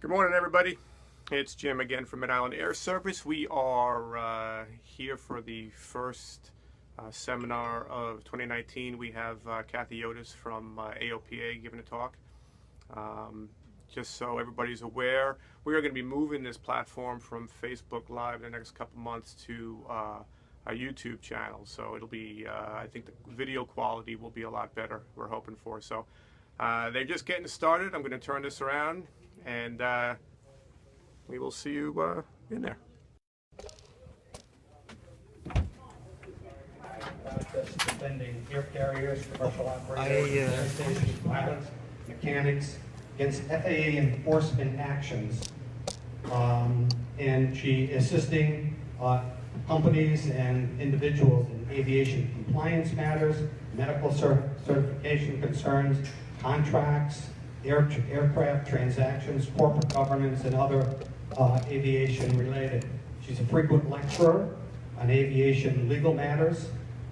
Good morning, everybody. It's Jim again from Mid-Island Air Service. We are here for the first seminar of 2019. We have Kathy Yodice from AOPA giving a talk. Just so everybody's aware, we are going to be moving this platform from Facebook Live in the next couple months to our YouTube channel. So it'll be, I think the video quality will be a lot better, we're hoping for. So they're just getting started. I'm going to turn this around, and we will see you in there. Defending air carriers, commercial operators, air stations, pilots, mechanics against FAA enforcement actions. And she assisting companies and individuals in aviation compliance matters, medical certification concerns, contracts, aircraft transactions, corporate governance, and other aviation related. She's a frequent lecturer on aviation legal matters,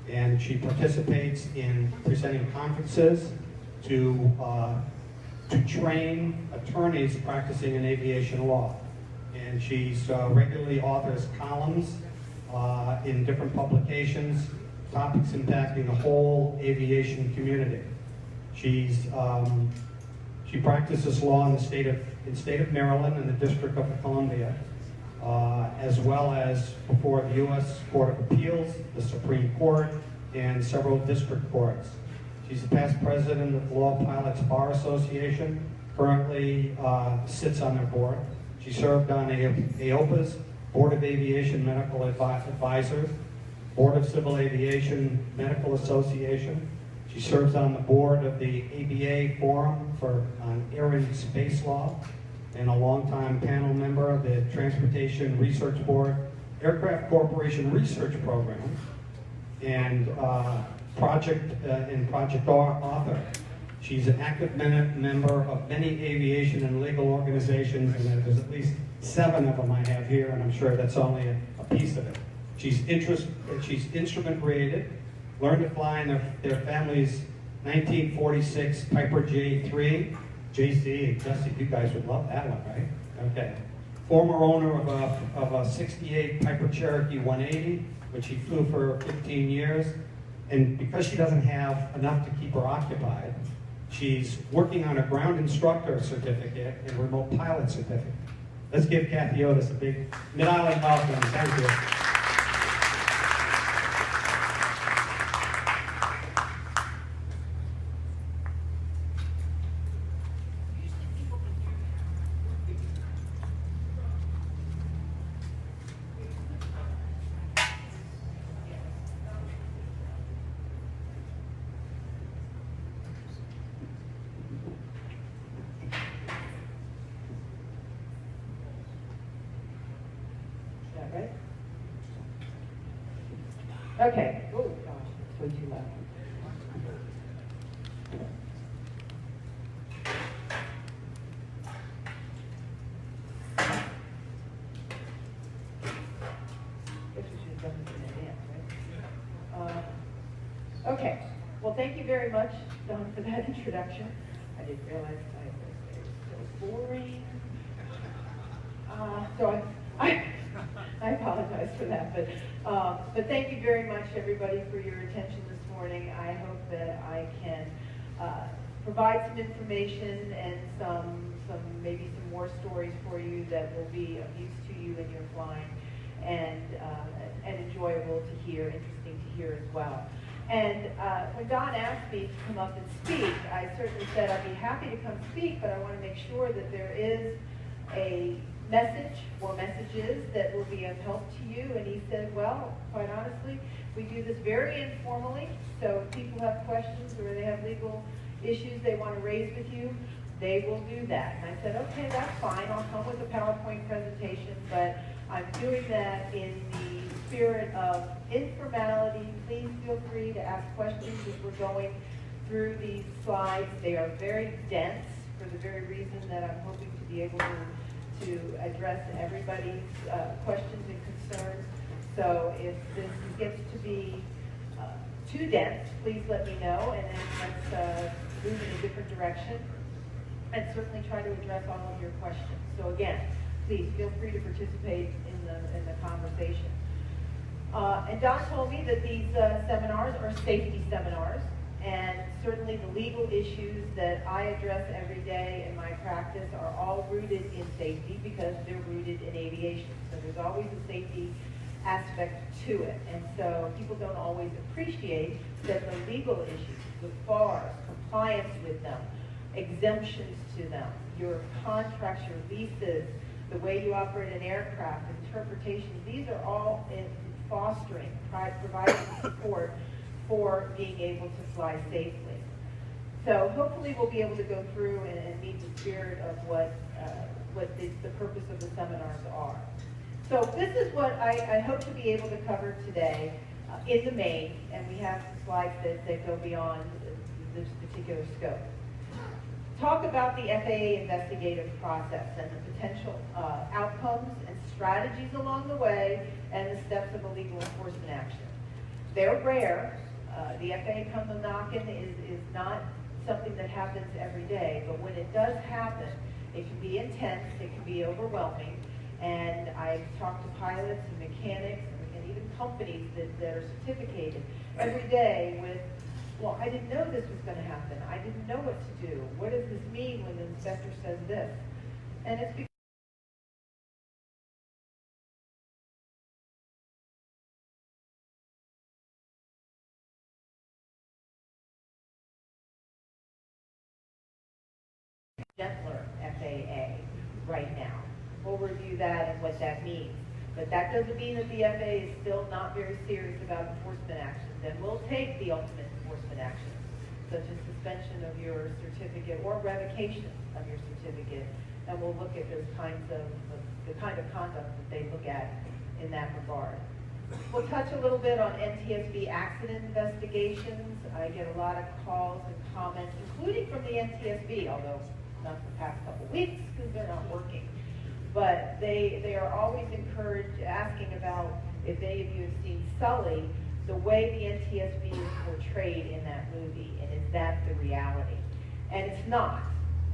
and she participates in presenting conferences to train attorneys practicing in aviation law. And she's regularly authors columns in different publications, topics impacting the whole aviation community. She practices law in the state of Maryland and the District of Columbia, as well as before the U.S. Court of Appeals, the Supreme Court, and several district courts. She's the past president of the Law Pilots Bar Association, currently sits on their board. She served on AOPA's Board of Aviation Medical Advisors, Board of Civil Aviation Medical Association. She serves on the board of the ABA Forum on Air and Space Law, and a longtime panel member of the Transportation Research Board Aircraft Corporation Research Program, and project author. She's an active member of many aviation and legal organizations, and there's at least 7 of them I have here, and I'm sure that's only a piece of it. She's instrument rated, learned to fly in their family's 1946 Piper J3, JC, and Jesse, you guys would love that one, right? Okay. Former owner of a 68 Piper Cherokee 180, which he flew for 15 years. And because she doesn't have enough to keep her occupied, she's working on a ground instructor certificate and remote pilot certificate. Let's give Kathy Yodice a big Mid-Island welcome. Thank you. Okay. Oh gosh, it's way too loud. Guess we should have done this in advance, right? Okay. Well, thank you very much, Don, for that introduction. I didn't realize I was so boring. So I apologize for that, but thank you very much, everybody, for your attention this morning. I hope that I can provide some information and maybe some more stories for you that will be of use to you in your flying, and enjoyable to hear, interesting to hear as well. And when Don asked me to come up and speak, I certainly said I'd be happy to come speak, but I want to make sure that there is a message or messages that will be of help to you. And he said, well, quite honestly, we do this very informally, so if people have questions or they have legal issues they want to raise with you, they will do that. And I said, okay, that's fine, I'll come with a PowerPoint presentation, but I'm doing that in the spirit of informality. Please feel free to ask questions as we're going through these slides. They are very dense for the very reason that I'm hoping to be able to address everybody's questions and concerns. So if this gets to be too dense, please let me know, and then let's move in a different direction. and certainly try to address all of your questions. So again, please feel free to participate in the conversation. And Don told me that these seminars are safety seminars, and certainly the legal issues that I address every day in my practice are all rooted in safety because they're rooted in aviation. So there's always a safety aspect to it. And so people don't always appreciate that the legal issues, the FARs, compliance with them, exemptions to them, your contracts, your leases, the way you operate an aircraft, interpretations, these are all in fostering, providing support for being able to fly safely. So hopefully we'll be able to go through and meet the spirit of what the purpose of the seminars are. So this is what I hope to be able to cover today in the main, and we have some slides that go beyond this particular scope. Talk about the FAA investigative process and the potential outcomes and strategies along the way and the steps of a legal enforcement action. They're rare. The FAA come a knocking is not something that happens every day, but when it does happen, it can be intense, it can be overwhelming, and I've talked to pilots and mechanics and even companies that are certificated every day with, well, I didn't know this was going to happen. I didn't know what to do. What does this mean when the inspector says this? And it's because gentler FAA right now. We'll review that and what that means. But that doesn't mean that the FAA is still not very serious about enforcement actions, and will take the ultimate enforcement actions, such as suspension of your certificate or revocation of your certificate, and we'll look at those kinds of the kind of conduct that they look at in that regard. We'll touch a little bit on NTSB accident investigations. I get a lot of calls and comments, including from the NTSB, although not the past couple weeks because they're not working. But they are always encouraged, asking about if any of you have seen Sully, the way the NTSB is portrayed in that movie, and is that the reality? And it's not.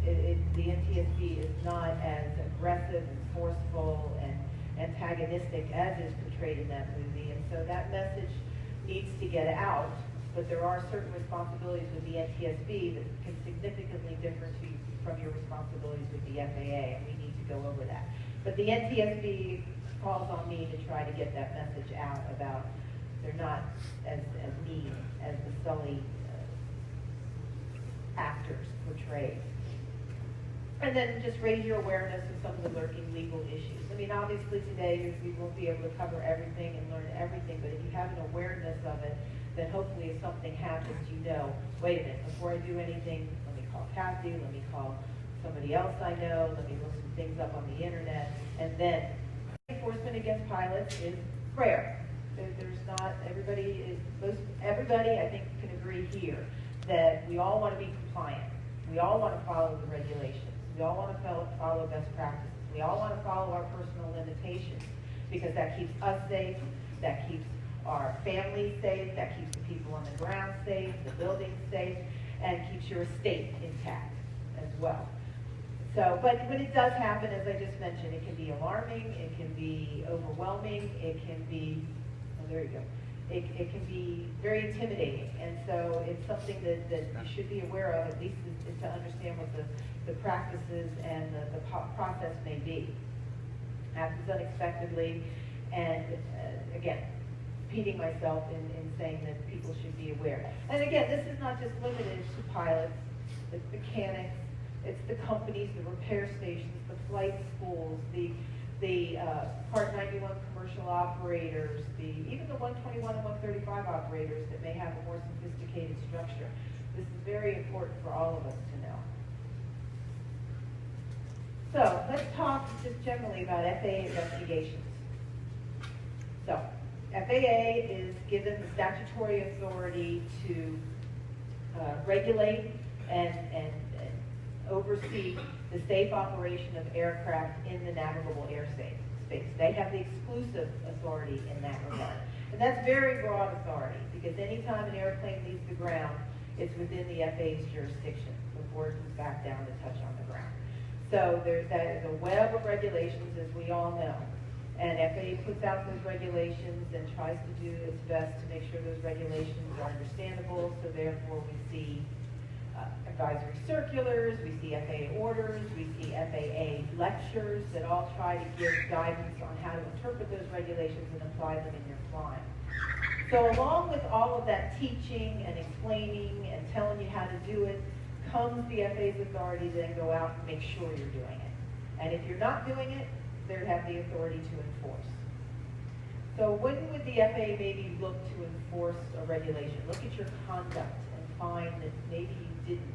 The NTSB is not as aggressive and forceful and antagonistic as is portrayed in that movie, and so that message needs to get out. But there are certain responsibilities with the NTSB that can significantly differ from your responsibilities with the FAA, and we need to go over that. But the NTSB calls on me to try to get that message out about they're not as mean as the Sully actors portrayed. And then just raise your awareness of some of the lurking legal issues. I mean, obviously today we won't be able to cover everything and learn everything, but if you have an awareness of it, then hopefully if something happens, you know, wait a minute, before I do anything, let me call Kathy, let me call somebody else I know, let me look some things up on the internet, and then enforcement against pilots is rare. There's not, everybody I think can agree here that we all want to be compliant. We all want to follow the regulations. We all want to follow best practices. We all want to follow our personal limitations because that keeps us safe, that keeps our families safe, that keeps the people on the ground safe, the buildings safe, and keeps your estate intact as well. So, but when it does happen, as I just mentioned, it can be alarming, it can be overwhelming, it can be, oh, there you go. It can be very intimidating, and so it's something that you should be aware of, at least is to understand what the practices and the process may be. Happens unexpectedly, and again, repeating myself in saying that people should be aware. And again, this is not just limited to pilots, it's mechanics, it's the companies, the repair stations, the flight schools, the Part 91 commercial operators, even the 121 and 135 operators that may have a more sophisticated structure. This is very important for all of us to know. So let's talk just generally about FAA investigations. So FAA is given the statutory authority to regulate and oversee the safe operation of aircraft in the navigable airspace. They have the exclusive authority in that regard. And that's very broad authority because anytime an airplane leaves the ground, it's within the FAA's jurisdiction before it comes back down to touch on the So that is a web of regulations, as we all know. And FAA puts out those regulations and tries to do its best to make sure those regulations are understandable. So therefore, we see advisory circulars, we see FAA orders, we see FAA lectures that all try to give guidance on how to interpret those regulations and apply them in your flying. So along with all of that teaching and explaining and telling you how to do it, comes the FAA's authority to then go out and make sure you're doing it. And if you're not doing it, they have the authority to enforce. So when would the FAA maybe look to enforce a regulation? Look at your conduct and find that maybe you didn't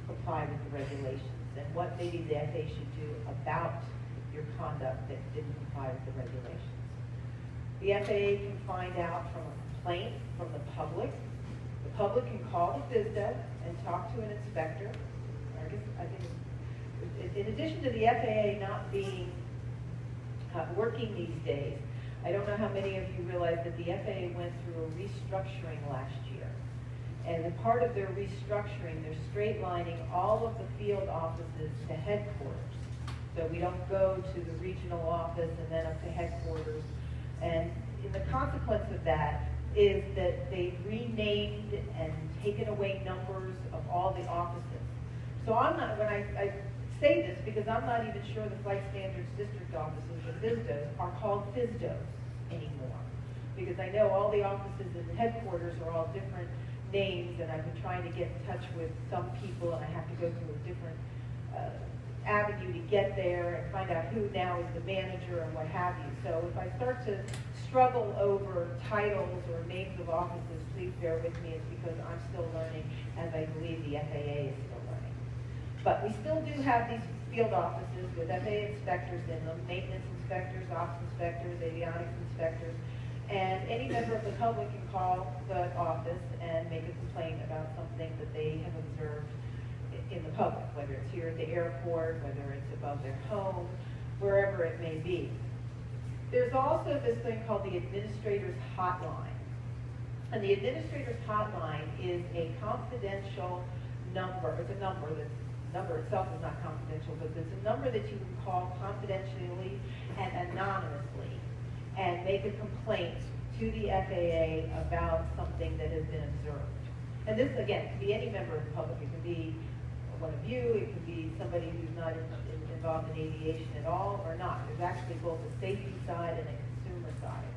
comply with the regulations, and what maybe the FAA should do about your conduct that didn't comply with the regulations. The FAA can find out from a complaint from the public. The public can call the FSDO and talk to an inspector. I think in addition to the FAA not being working these days, I don't know how many of you realize that the FAA went through a restructuring last year. And as part of their restructuring, they're straightlining all of the field offices to headquarters. So we don't go to the regional office and then up to headquarters. And the consequence of that is that they've renamed and taken away numbers of all the offices. So I'm not, when I say this, because I'm not even sure the Flight Standards District offices, the FSDOs, are called FSDOs anymore. Because I know all the offices in the headquarters are all different names, and I've been trying to get in touch with some people, and I have to go through a different avenue to get there and find out who now is the manager and what have you. So if I start to struggle over titles or names of offices, please bear with me. It's because I'm still learning, as I believe the FAA is still learning. But we still do have these field offices with FAA inspectors in them, maintenance inspectors, ops inspectors, avionics inspectors, and any member of the public can call the office and make a complaint about something that they have observed in the public, whether it's here at the airport, whether it's above their home, wherever it may be. There's also this thing called the Administrator's Hotline. And the Administrator's Hotline is a confidential number. It's a number. The number itself is not confidential, but it's a number that you can call confidentially and anonymously and make a complaint to the FAA about something that has been observed. And this, again, can be any member of the public. It can be one of you, it could be somebody who's not involved in aviation at all or not. There's actually both a safety side and a consumer side.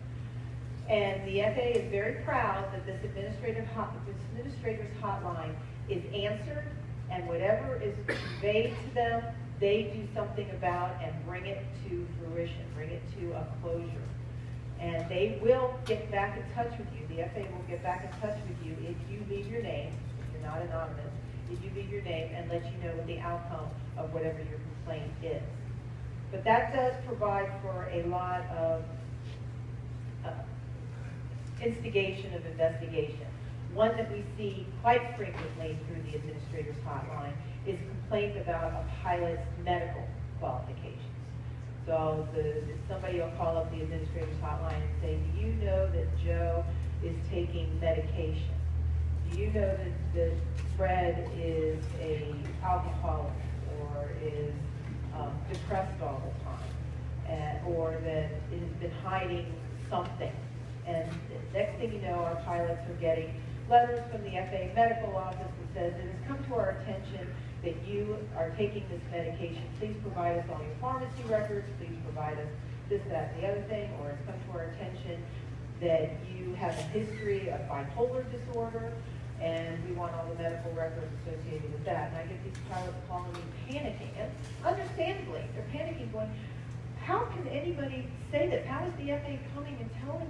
And the FAA is very proud that this administrator's hotline is answered, and whatever is conveyed to them, they do something about and bring it to fruition, bring it to a closure. And they will get back in touch with you. The FAA will get back in touch with you if you leave your name, if you're not anonymous, if you leave your name and let you know what the outcome of whatever your complaint is. But that does provide for a lot of instigation of investigation. One that we see quite frequently through the administrator's hotline is complaints about a pilot's medical qualifications. So somebody will call up the administrator's hotline and say, do you know that Joe is taking medication? Do you know that Fred is an alcoholic or is depressed all the time, or that it has been hiding something? And the next thing you know, our pilots are getting letters from the FAA medical office that says, it has come to our attention that you are taking this medication. Please provide us all your pharmacy records. Please provide us this, that, and the other thing. Or it's come to our attention that you have a history of bipolar disorder, and we want all the medical records associated with that. And I get these pilots calling me panicking, and understandably, they're panicking, going, how can anybody say this? How is the FAA coming and telling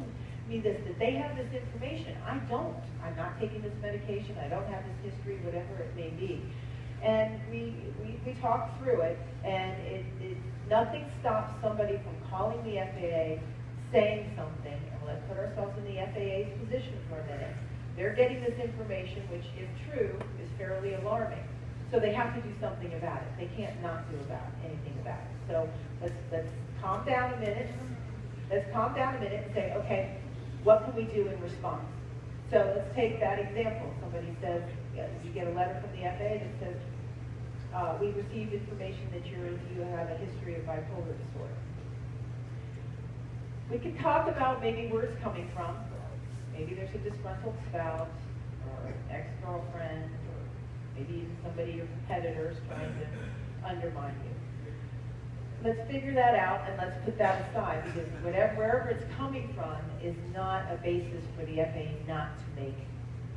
me this, that they have this information? I don't. I'm not taking this medication. I don't have this history, whatever it may be. And we talk through it, and nothing stops somebody from calling the FAA, saying something, and let's put ourselves in the FAA's position for a minute. They're getting this information, which, if true, is fairly alarming. So they have to do something about it. They can't not do anything about it. So let's calm down a minute. Let's calm down a minute and say, okay, what can we do in response? So let's take that example. Somebody says, you get a letter from the FAA that says, we received information that you have a history of bipolar disorder. We could talk about maybe where it's coming from. Maybe there's a disgruntled spouse, or an ex-girlfriend, or maybe even somebody, your competitors, trying to undermine you. Let's figure that out and let's put that aside, because wherever it's coming from is not a basis for the FAA not to make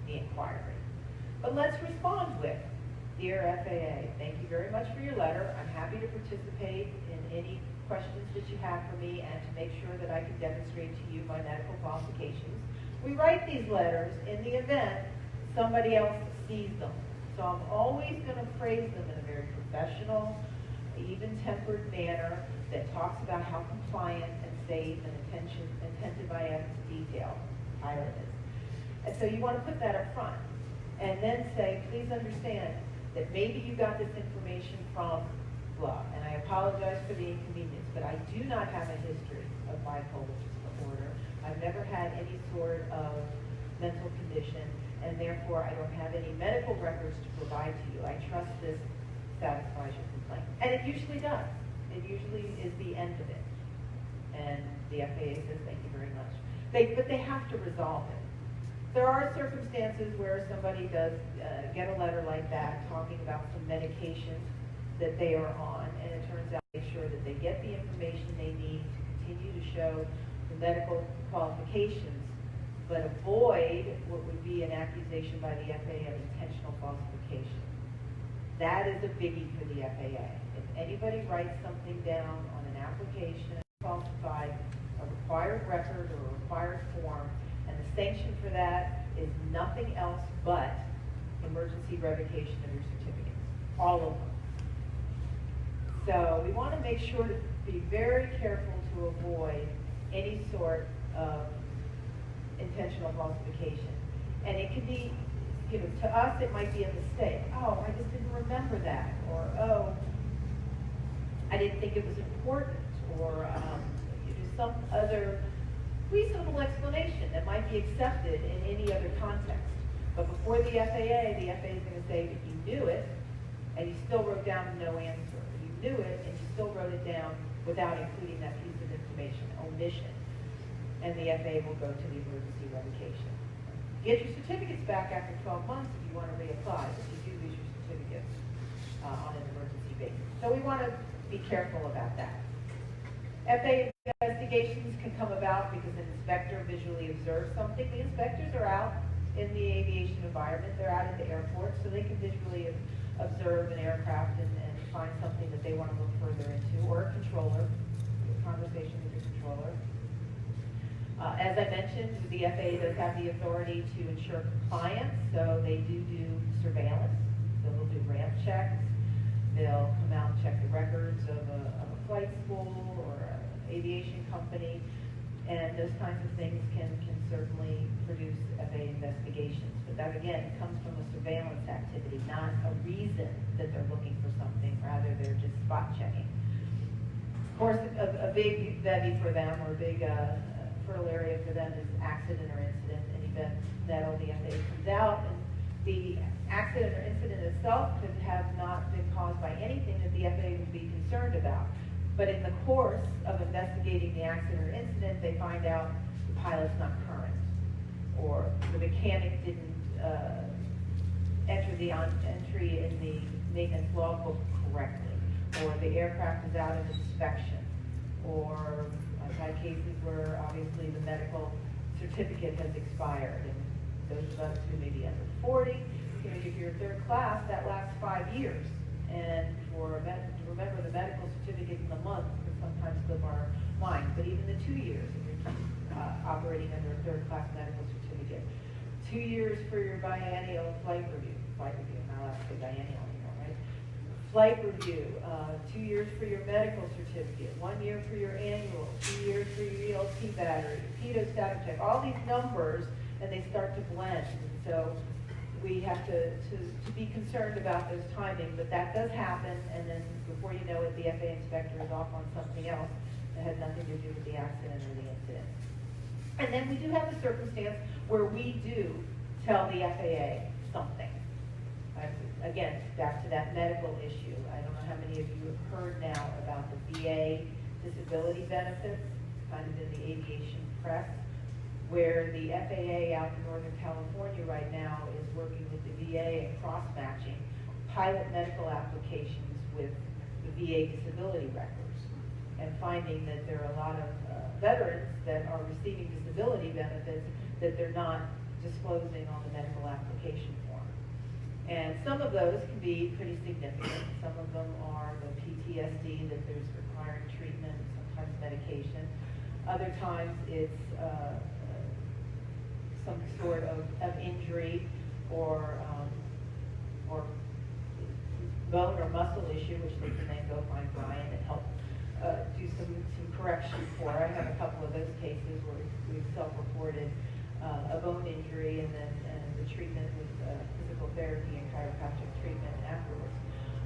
the inquiry. But let's respond with, "Dear FAA, thank you very much for your letter. I'm happy to participate in any questions that you have for me and to make sure that I can demonstrate to you my medical qualifications." We write these letters in the event somebody else sees them. So I'm always going to phrase them in a very professional, even-tempered manner that talks about how compliant and safe and attentive I am to detail pilot is. And so you want to put that up front. And then say, "Please understand that maybe you got this information from blah, and I apologize for the inconvenience, but I do not have a history of bipolar disorder. I've never had any sort of mental condition, and therefore I don't have any medical records to provide to you. I trust this satisfies your complaint." And it usually does. It usually is the end of it. And the FAA says, "Thank you very much." But they have to resolve it. There are circumstances where somebody does get a letter like that talking about some medications that they are on, and it turns out to make sure that they get the information they need to continue to show the medical qualifications, but avoid what would be an accusation by the FAA of intentional falsification. That is a biggie for the FAA. If anybody writes something down on an application, falsified a required record or a required form, and the sanction for that is nothing else but emergency revocation of your certificates, all of them. So we want to make sure to be very careful to avoid any sort of intentional falsification. And it could be, to us it might be a mistake. "Oh, I just didn't remember that," or "Oh, I didn't think it was important," or some other reasonable explanation that might be accepted in any other context. But before the FAA is going to say, "If you knew it, and you still wrote down no answer, or you knew it, and you still wrote it down without including that piece of information, omission," and the FAA will go to the emergency revocation. Get your certificates back after 12 months if you want to reapply, but you do lose your certificates on an emergency basis. So we want to be careful about that. FAA investigations can come about because an inspector visually observes something. The inspectors are out in the aviation environment. They're out at the airport, so they can visually observe an aircraft and find something that they want to look further into, or a controller, a conversation with the controller. As I mentioned, the FAA does have the authority to ensure compliance, so they do surveillance. So they'll do ramp checks. They'll come out and check the records of a flight school or an aviation company, and those kinds of things can certainly produce FAA investigations. But that, again, comes from a surveillance activity, not a reason that they're looking for something. Rather, they're just spot checking. Of course, a big bevy for them, or a big fertile area for them, is accident or incident, an event that only FAA comes out. And the accident or incident itself could have not been caused by anything that the FAA would be concerned about. But in the course of investigating the accident or incident, they find out the pilot's not current, or the mechanic didn't enter the entry in the maintenance logbook correctly, or the aircraft is out of inspection, or I've had cases where obviously the medical certificate has expired, and those of us who may be under 40, if you're third class, that lasts 5 years. And to remember the medical certificate in the month can sometimes slip our mind, but even the 2 years, if you're operating under a third class medical certificate. 2 years for your biennial flight review, I'm not allowed to say biennial anymore, right? Flight review, 2 years for your medical certificate, 1 year for your annual, 2 years for your ELT battery, PETO status check, all these numbers, and they start to blend. And so we have to be concerned about those timing, but that does happen, and then before you know it, the FAA inspector is off on something else that had nothing to do with the accident or the incident. And then we do have a circumstance where we do tell the FAA something. Again, back to that medical issue. I don't know how many of you have heard now about the VA disability benefits, kind of in the aviation press, where the FAA out in Northern California right now is working with the VA and cross-matching pilot medical applications with the VA disability records, and finding that there are a lot of veterans that are receiving disability benefits that they're not disclosing on the medical application form. And some of those can be pretty significant. Some of them are the PTSD, that there's requiring treatment, sometimes medication. Other times it's some sort of injury or bone or muscle issue, which they can then go find Brian and help do some correction for. I have a couple of those cases where we've self-reported a bone injury and then the treatment with physical therapy and chiropractic treatment afterwards.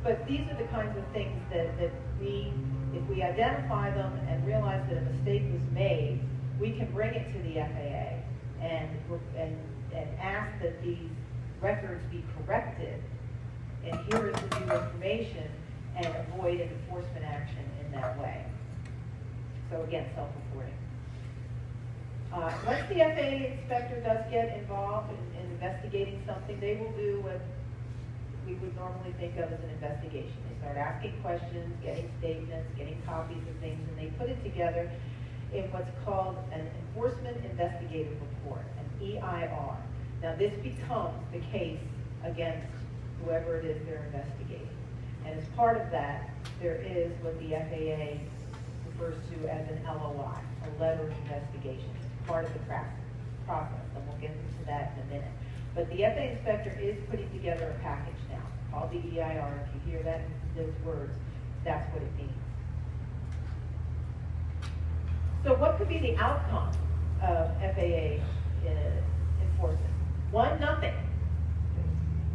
But these are the kinds of things that we, if we identify them and realize that a mistake was made, we can bring it to the FAA and ask that these records be corrected, and here is the new information, and avoid an enforcement action in that way. So again, self-reporting. Once the FAA inspector does get involved in investigating something, they will do what we would normally think of as an investigation. They start asking questions, getting statements, getting copies of things, and they put it together in what's called an Enforcement Investigative Report, an EIR. Now this becomes the case against whoever it is they're investigating. And as part of that, there is what the FAA refers to as an LOI, a letter of investigation. It's part of the process, and we'll get into that in a minute. But the FAA inspector is putting together a package now called the EIR. If you hear that, those words, that's what it means. So what could be the outcome of FAA enforcement? One, nothing.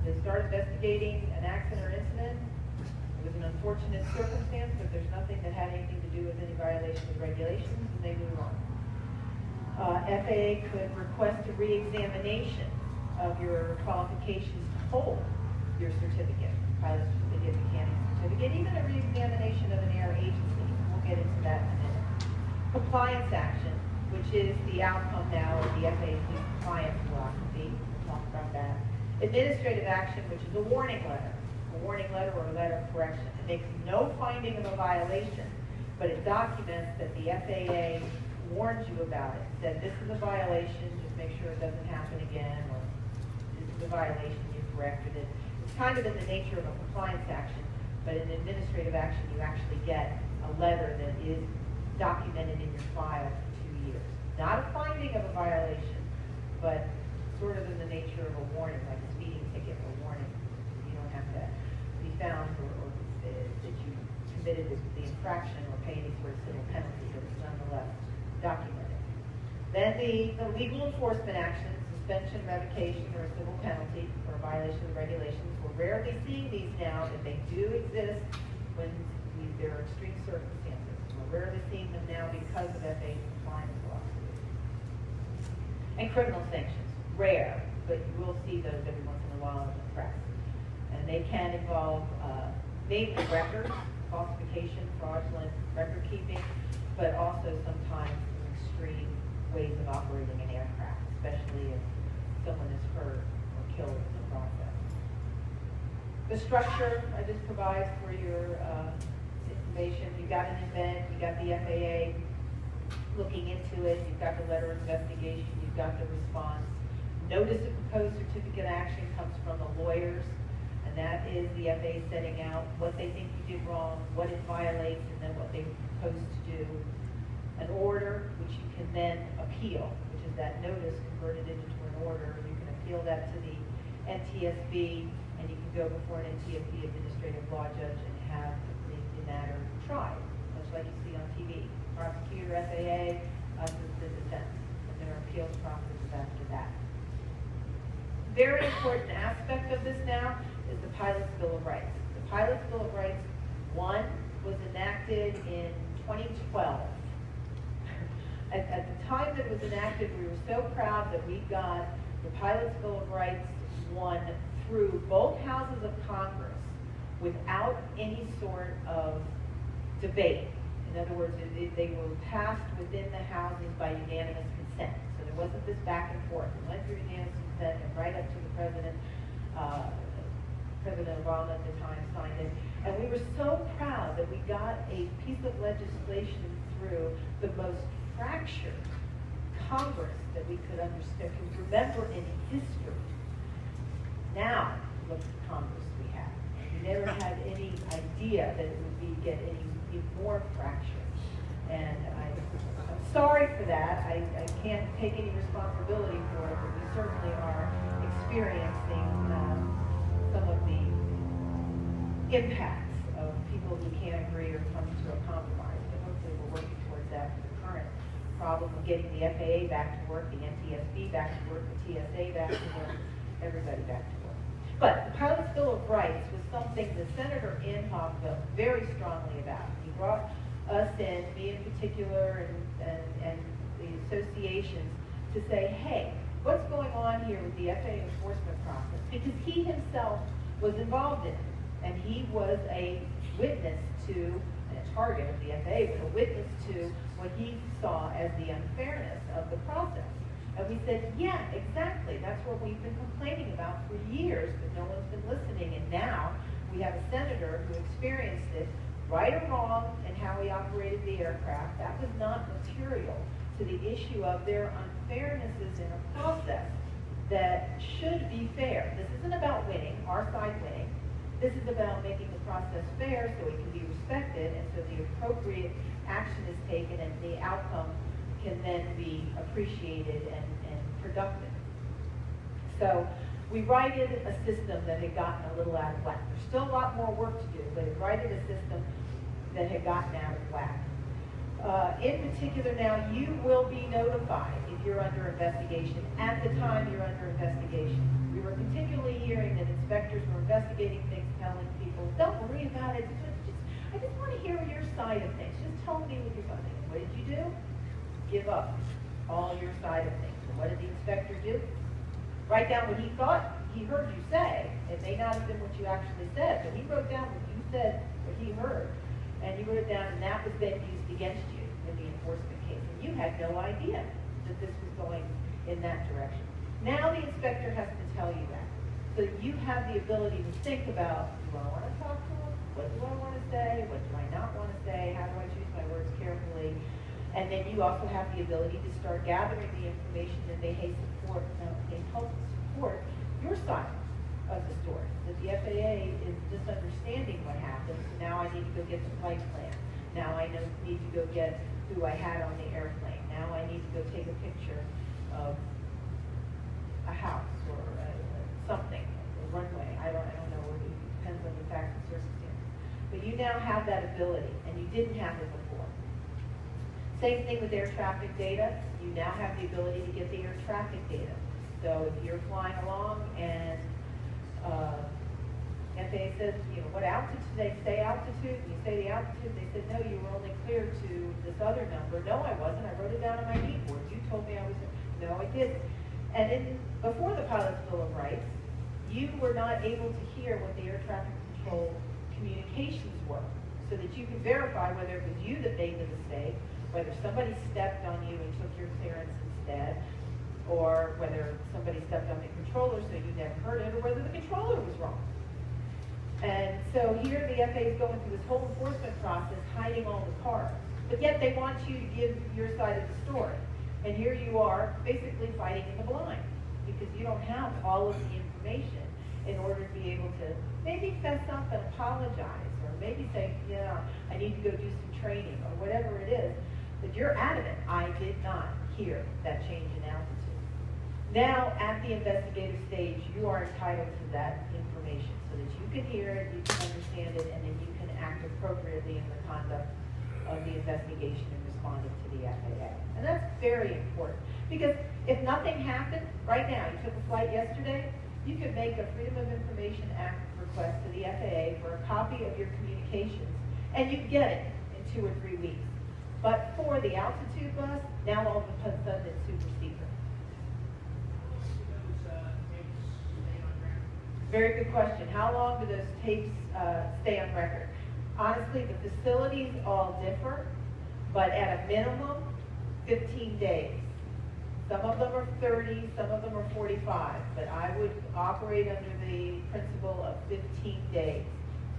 They start investigating an accident or incident. It was an unfortunate circumstance, but there's nothing that had anything to do with any violation of regulations, and they move on. FAA could request a re-examination of your qualifications to hold your certificate, pilot certificate, mechanic certificate, even a re-examination of an air agency. We'll get into that in a minute. Compliance action, which is the outcome now of the FAA's new compliance philosophy. We'll talk about that. Administrative action, which is a warning letter or a letter of correction. It makes no finding of a violation, but it documents that the FAA warns you about it, that this is a violation, just make sure it doesn't happen again, or this is a violation, you corrected it. It's kind of in the nature of a compliance action, but in administrative action, you actually get a letter that is documented in your file for 2 years. Not a finding of a violation, but sort of in the nature of a warning, like a speeding ticket or warning. You don't have to be found or that you committed the infraction or pay any sort of civil penalty, but it's nonetheless documented. Then the legal enforcement action, suspension, revocation, or a civil penalty for a violation of the regulations. We're rarely seeing these now, but they do exist when there are extreme circumstances. We're rarely seeing them now because of FAA compliance philosophy. And criminal sanctions, rare, but you will see those every once in a while in the press. And they can involve mainly records, falsification, fraudulent record keeping, but also sometimes extreme ways of operating an aircraft, especially if someone is hurt or killed in the process. The structure I just provide for your information. You've got an event, you've got the FAA looking into it, you've got the letter of investigation, you've got the response. Notice of proposed certificate action comes from the lawyers, and that is the FAA setting out what they think you did wrong, what it violates, and then what they propose to do. An order, which you can then appeal, which is that notice converted into an order. You can appeal that to the NTSB, and you can go before an NTSB administrative law judge and have the matter tried, much like you see on TV. Prosecutor, FAA, us as the defense, and there are appeals processes after that. Very important aspect of this now is the Pilot's Bill of Rights. The Pilot's Bill of Rights, one, was enacted in 2012. At the time that it was enacted, we were so proud that we got the Pilot's Bill of Rights 1 through both houses of Congress without any sort of debate. In other words, they were passed within the houses by unanimous consent. So there wasn't this back and forth. It went through unanimous consent and right up to the President, President Obama at the time signed it. And we were so proud that we got a piece of legislation through the most fractured Congress that we could understand, could remember in history. Now, look at the Congress we have. We never had any idea that it would get any more fractured. And I'm sorry for that. I can't take any responsibility for it, but we certainly are experiencing some of the impacts of people who can't agree or come to a compromise. But hopefully we're working towards that for the current problem of getting the FAA back to work, the NTSB back to work, the TSA back to work, everybody back to work. But the Pilot's Bill of Rights was something that Senator Inhofe felt very strongly about. He brought us in, me in particular, and the associations to say, hey, what's going on here with the FAA enforcement process? Because he himself was involved in it, and he was a witness to, and a target of the FAA, but a witness to what he saw as the unfairness of the process. And we said, yeah, exactly. That's what we've been complaining about for years, but no one's been listening. And now we have a senator who experienced it, right or wrong, and how he operated the aircraft. That was not material to the issue of their unfairnesses in a process that should be fair. This isn't about winning, our side winning. This is about making the process fair so it can be respected and so the appropriate action is taken and the outcome can then be appreciated and productive. So we righted a system that had gotten a little out of whack. There's still a lot more work to do, but it righted a system that had gotten out of whack. In particular now, you will be notified if you're under investigation at the time you're under investigation. We were continually hearing that inspectors were investigating things, telling people, don't worry about it. I just want to hear your side of things. Just tell me what your side of things. What did you do? Give up all your side of things. And what did the inspector do? Write down what he thought he heard you say. It may not have been what you actually said, but he wrote down what you said, what he heard. And you wrote it down, and that was then used against you in the enforcement case. And you had no idea that this was going in that direction. Now the inspector has to tell you that. So you have the ability to think about, do I want to talk to him? What do I want to say? What do I not want to say? How do I choose my words carefully? And then you also have the ability to start gathering the information that may help support your side of the story. That the FAA is just understanding what happened. So now I need to go get the flight plan. Now I need to go get who I had on the airplane. Now I need to go take a picture of a house or something, a runway. I don't know. It depends on the facts and circumstances. But you now have that ability, and you didn't have it before. Same thing with air traffic data. You now have the ability to get the air traffic data. So if you're flying along and FAA says, what altitude? They say altitude, and you say the altitude, they said, no, you were only cleared to this other number. No, I wasn't. I wrote it down on my keyboard. You told me I was. No, I didn't. And before the Pilot's Bill of Rights, you were not able to hear what the air traffic control communications were, so that you could verify whether it was you that made the mistake, whether somebody stepped on you and took your clearance instead, or whether somebody stepped on the controller so you never heard it, or whether the controller was wrong. And so here the FAA is going through this whole enforcement process, hiding all the cards. But yet they want you to give your side of the story. And here you are basically fighting in the blind, because you don't have all of the information in order to be able to maybe fess up and apologize, or maybe say, I need to go do some training, or whatever it is. But you're adamant, I did not hear that change in altitude. Now, at the investigative stage, you are entitled to that information so that you can hear it, you can understand it, and then you can act appropriately in the conduct of the investigation and responding to the FAA. And that's very important, because if nothing happened, right now, you took a flight yesterday, you could make a Freedom of Information Act request to the FAA for a copy of your communications, and you'd get it in 2 or 3 weeks. But for the altitude bus, now all of a sudden it's super secret. Very good question. How long do those tapes stay on record? Honestly, the facilities all differ, but at a minimum, 15 days. Some of them are 30, some of them are 45, but I would operate under the principle of 15 days.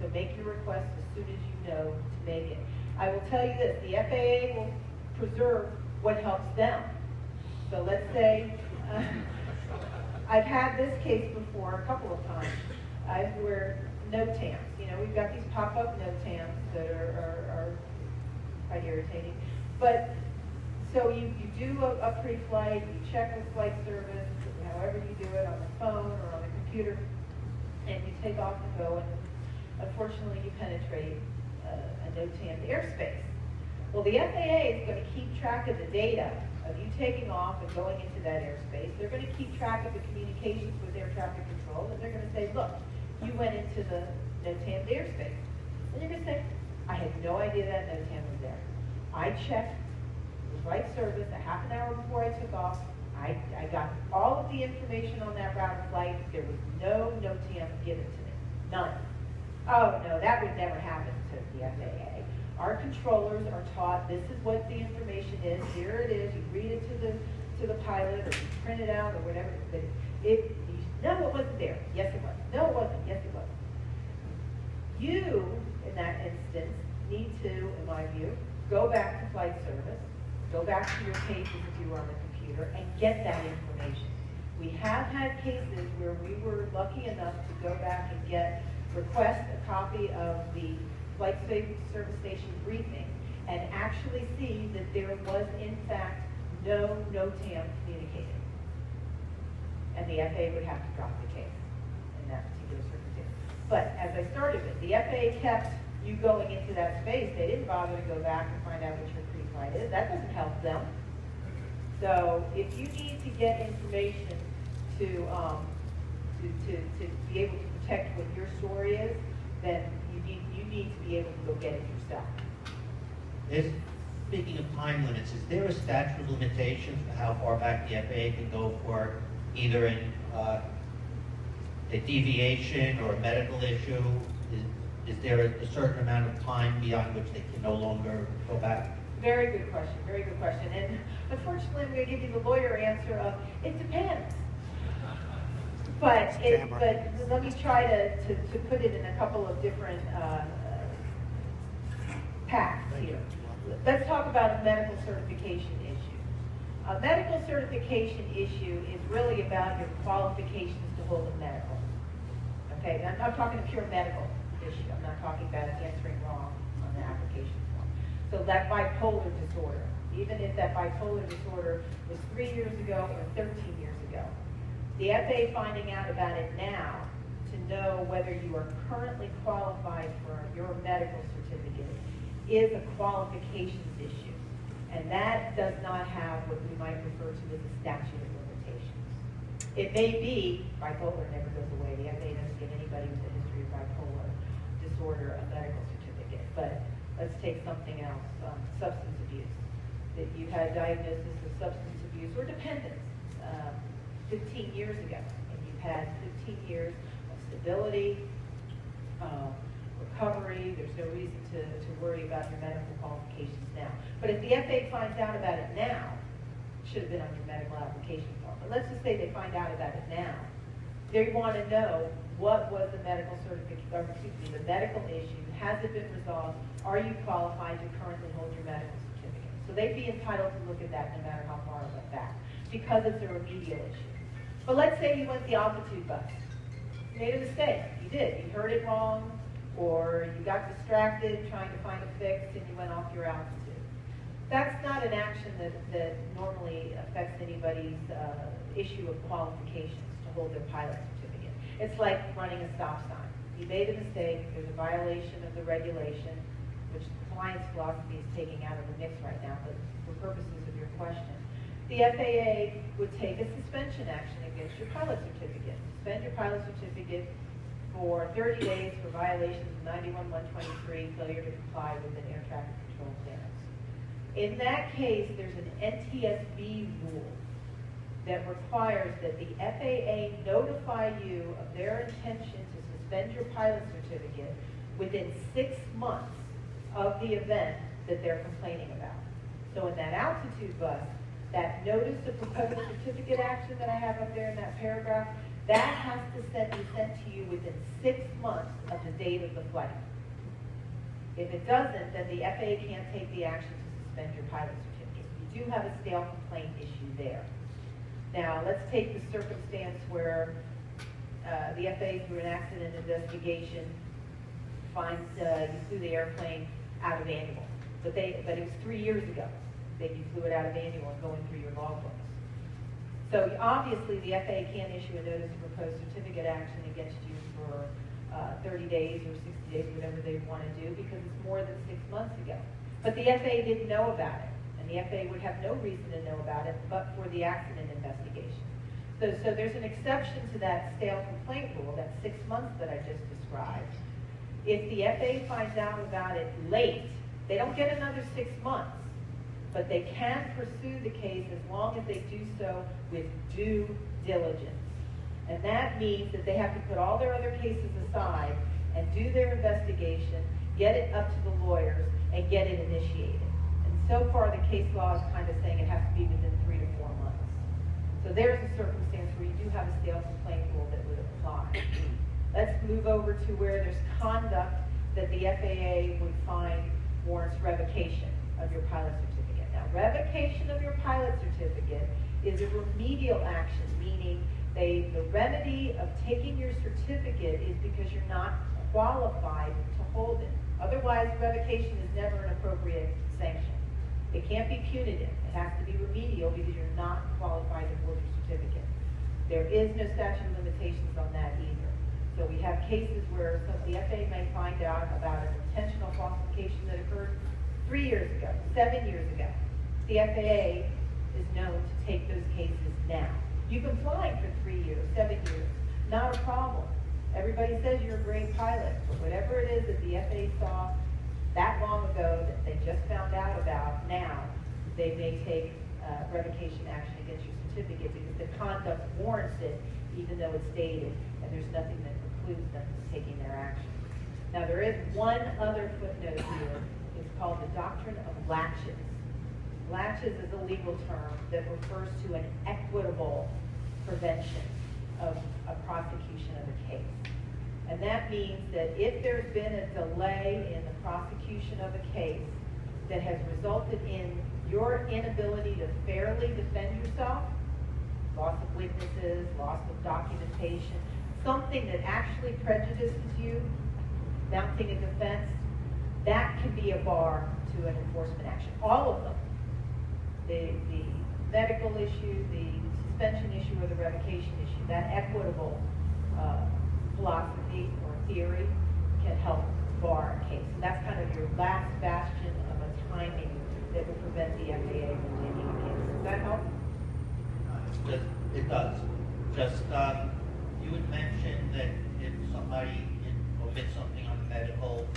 So make your request as soon as you know to make it. I will tell you this, the FAA will preserve what helps them. So let's say, I've had this case before a couple of times, where NOTAMs, we've got these pop-up NOTAMs that are quite irritating. But, so you do a pre-flight, you check with flight service, however you do it, on the phone or on the computer, and you take off and go, and unfortunately you penetrate a NOTAM airspace. Well, the FAA is going to keep track of the data of you taking off and going into that airspace. They're going to keep track of the communications with air traffic control, and they're going to say, look, you went into the NOTAM airspace. And you're going to say, I had no idea that NOTAM was there. I checked with flight service a half an hour before I took off. I got all of the information on that route of flight. There was no NOTAM given to me. None. Oh, no, that would never happen to the FAA. Our controllers are taught this is what the information is. Here it is. You read it to the pilot, or you print it out, or whatever. But no, it wasn't there. Yes, it was. No, it wasn't. Yes, it was. You, in that instance, need to, in my view, go back to flight service, go back to your pages if you were on the computer, and get that information. We have had cases where we were lucky enough to go back and request a copy of the flight service station briefing and actually see that there was, in fact, no NOTAM communicated. And the FAA would have to drop the case in that particular circumstance. But as I started with, the FAA kept you going into that space. They didn't bother to go back and find out what your pre-flight is. That doesn't help them. So if you need to get information to be able to protect what your story is, then you need to be able to go get it yourself. Speaking of time limits, is there a statute of limitations for how far back the FAA can go for either a deviation or a medical issue? Is there a certain amount of time beyond which they can no longer go back? Very good question, very good question. And unfortunately, I'm going to give you the lawyer answer of, it depends. But let me try to put it in a couple of different paths here. Let's talk about a medical certification issue. A medical certification issue is really about your qualifications to hold a medical. Okay, I'm not talking a pure medical issue. I'm not talking about answering wrong on the application form. So that bipolar disorder, even if that bipolar disorder was 3 years ago or 13 years ago, the FAA finding out about it now to know whether you are currently qualified for your medical certificate is a qualifications issue. And that does not have what we might refer to as a statute of limitations. It may be, bipolar never goes away. The FAA doesn't give anybody with a history of bipolar disorder a medical certificate. But let's take something else, substance abuse. That you've had diagnosis of substance abuse or dependence 15 years ago, and you've had 15 years of stability, recovery. There's no reason to worry about your medical qualifications now. But if the FAA finds out about it now, it should have been on your medical application form. But let's just say they find out about it now. They want to know what was the medical certificate, or excuse me, the medical issue. Has it been resolved? Are you qualified to currently hold your medical certificate? So they'd be entitled to look at that no matter how far it went back, because it's a remedial issue. But let's say you went the altitude bus. You made a mistake. You did. You heard it wrong, or you got distracted trying to find a fix and you went off your altitude. That's not an action that normally affects anybody's issue of qualifications to hold their pilot certificate. It's like running a stop sign. You made a mistake, there's a violation of the regulation, which compliance philosophy is taking out of the mix right now, but for purposes of your question, the FAA would take a suspension action against your pilot certificate. Suspend your pilot certificate for 30 days for violations of 91-123, failure to comply with an air traffic control clearance. In that case, there's an NTSB rule that requires that the FAA notify you of their intention to suspend your pilot certificate within 6 months of the event that they're complaining about. So in that altitude bus, that notice of proposed certificate action that I have up there in that paragraph, that has to be sent to you within 6 months of the date of the flight. If it doesn't, then the FAA can't take the action to suspend your pilot certificate. You do have a stale complaint issue there. Now, let's take the circumstance where the FAA, through an accident investigation, finds you flew the airplane out of annual. But it was 3 years ago that you flew it out of annual and going through your logbooks. So obviously, the FAA can't issue a notice of proposed certificate action against you for 30 days or 60 days, whatever they want to do, because it's more than 6 months ago. But the FAA didn't know about it, and the FAA would have no reason to know about it but for the accident investigation. So there's an exception to that stale complaint rule, that 6 months that I just described. If the FAA finds out about it late, they don't get another 6 months, but they can pursue the case as long as they do so with due diligence. And that means that they have to put all their other cases aside and do their investigation, get it up to the lawyers, and get it initiated. And so far, the case law is kind of saying it has to be within 3 to 4 months. So there's a circumstance where you do have a stale complaint rule that would apply. Let's move over to where there's conduct that the FAA would find warrants revocation of your pilot certificate. Now, revocation of your pilot certificate is a remedial action, meaning the remedy of taking your certificate is because you're not qualified to hold it. Otherwise, revocation is never an appropriate sanction. It can't be punitive. It has to be remedial because you're not qualified to hold your certificate. There is no statute of limitations on that either. So we have cases where the FAA may find out about an intentional falsification that occurred 3 years ago, 7 years ago. The FAA is known to take those cases now. You've been flying for 3 years, 7 years, not a problem. Everybody says you're a great pilot, but whatever it is that the FAA saw that long ago that they just found out about now, they may take revocation action against your certificate because the conduct warrants it, even though it's dated, and there's nothing that precludes them from taking their action. Now, there is one other footnote here. It's called the doctrine of laches. Laches is a legal term that refers to an equitable prevention of a prosecution of a case. And that means that if there's been a delay in the prosecution of a case that has resulted in your inability to fairly defend yourself, loss of witnesses, loss of documentation, something that actually prejudices you, mounting a defense, that can be a bar to an enforcement action. All of them. The medical issue, the suspension issue, or the revocation issue, that equitable philosophy or theory can help bar a case. And that's kind of your last bastion of a timing that will prevent the FAA from taking a case. Does that help? It does. Just, you had mentioned that if somebody omits something on the medical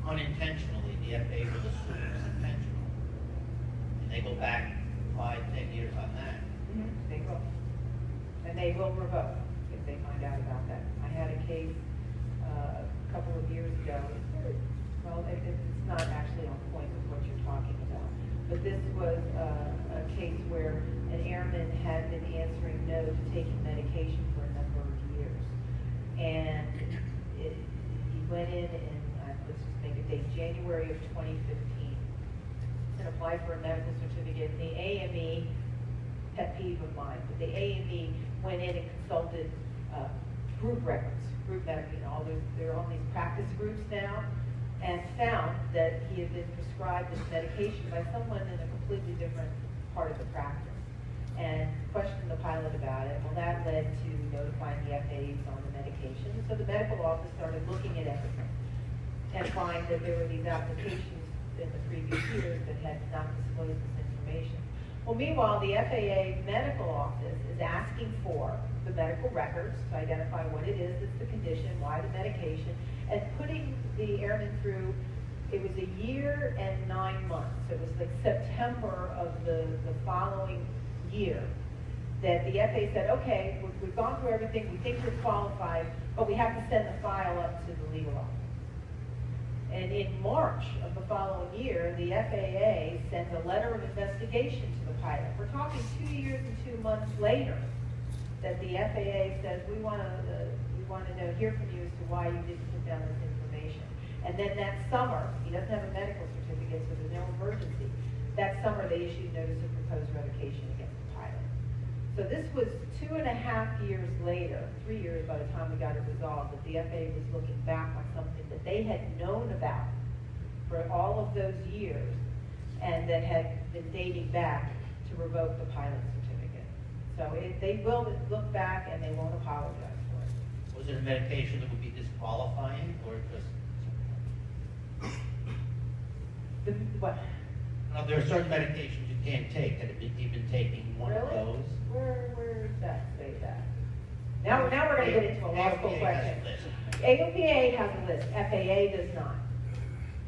unintentionally, the FAA will assume it's intentional. And they go back 5, 10 years on that. Mm-hmm. They will. And they will revoke if they find out about that. I had a case a couple of years ago. Well, it's not actually on point with what you're talking about. But this was a case where an airman had been answering no to taking medication for a number of years. And he went in let's just make a date, January of 2015, and applied for a medical certificate. And the AME, pet peeve of mine, but the AME went in and consulted group records, group medical, they're on these practice groups now, and found that he had been prescribed this medication by someone in a completely different part of the practice, and questioned the pilot about it. Well, that led to notifying the FAAs on the medication. So the medical office started looking at everything and find that there were these applications in the previous years that had not disclosed this information. Well, meanwhile, the FAA medical office is asking for the medical records to identify what it is that's the condition, why the medication, and putting the airman through, it was 1 year and 9 months. It was like September of the following year that the FAA said, okay, we've gone through everything, we think you're qualified, but we have to send the file up to the legal office. And in March of the following year, the FAA sent a letter of investigation to the pilot. We're talking 2 years and 2 months later that the FAA says, we want to hear from you as to why you didn't put down this information. And then that summer, he doesn't have a medical certificate, so there's no emergency. That summer, they issued notice of proposed revocation against the pilot. So this was 2.5 years later, 3 years by the time we got it resolved, that the FAA was looking back on something that they had known about for all of those years and that had been dating back to revoke the pilot certificate. So they will look back and they won't apologize for it. Was it a medication that would be disqualifying, or just? What? No, there are certain medications you can't take. Had you've been taking one of Really? those? Where does that say that? Now we're going to get into a law school AOPA question. has a list. AOPA has a list, FAA does not.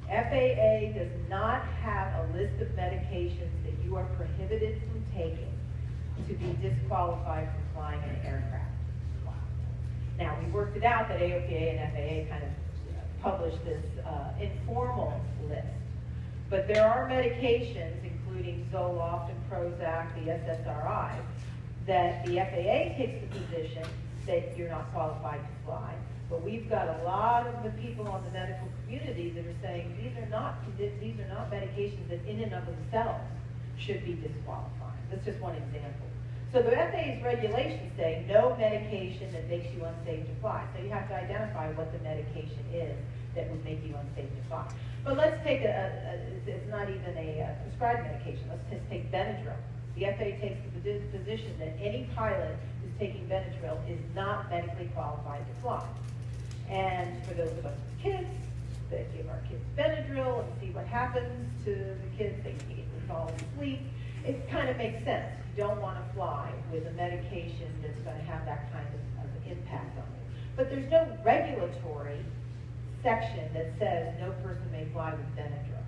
FAA does not have a list of medications that you are prohibited from taking to be disqualified from flying an aircraft. Now, we worked it out that AOPA and FAA kind of published this informal list. But there are medications, including Zoloft and Prozac, the SSRIs, that the FAA takes the position that you're not qualified to fly. But we've got a lot of the people on the medical community that are saying these are not medications that in and of themselves should be disqualifying. That's just one example. So the FAA's regulations say no medication that makes you unsafe to fly. So you have to identify what the medication is that would make you unsafe to fly. But let's take it's not even a prescribed medication. Let's just take Benadryl. The FAA takes the position that any pilot who's taking Benadryl is not medically qualified to fly. And for those of us with kids, that give our kids Benadryl and see what happens to the kids, they fall asleep. It kind of makes sense. You don't want to fly with a medication that's going to have that kind of impact on you. But there's no regulatory section that says no person may fly with Benadryl.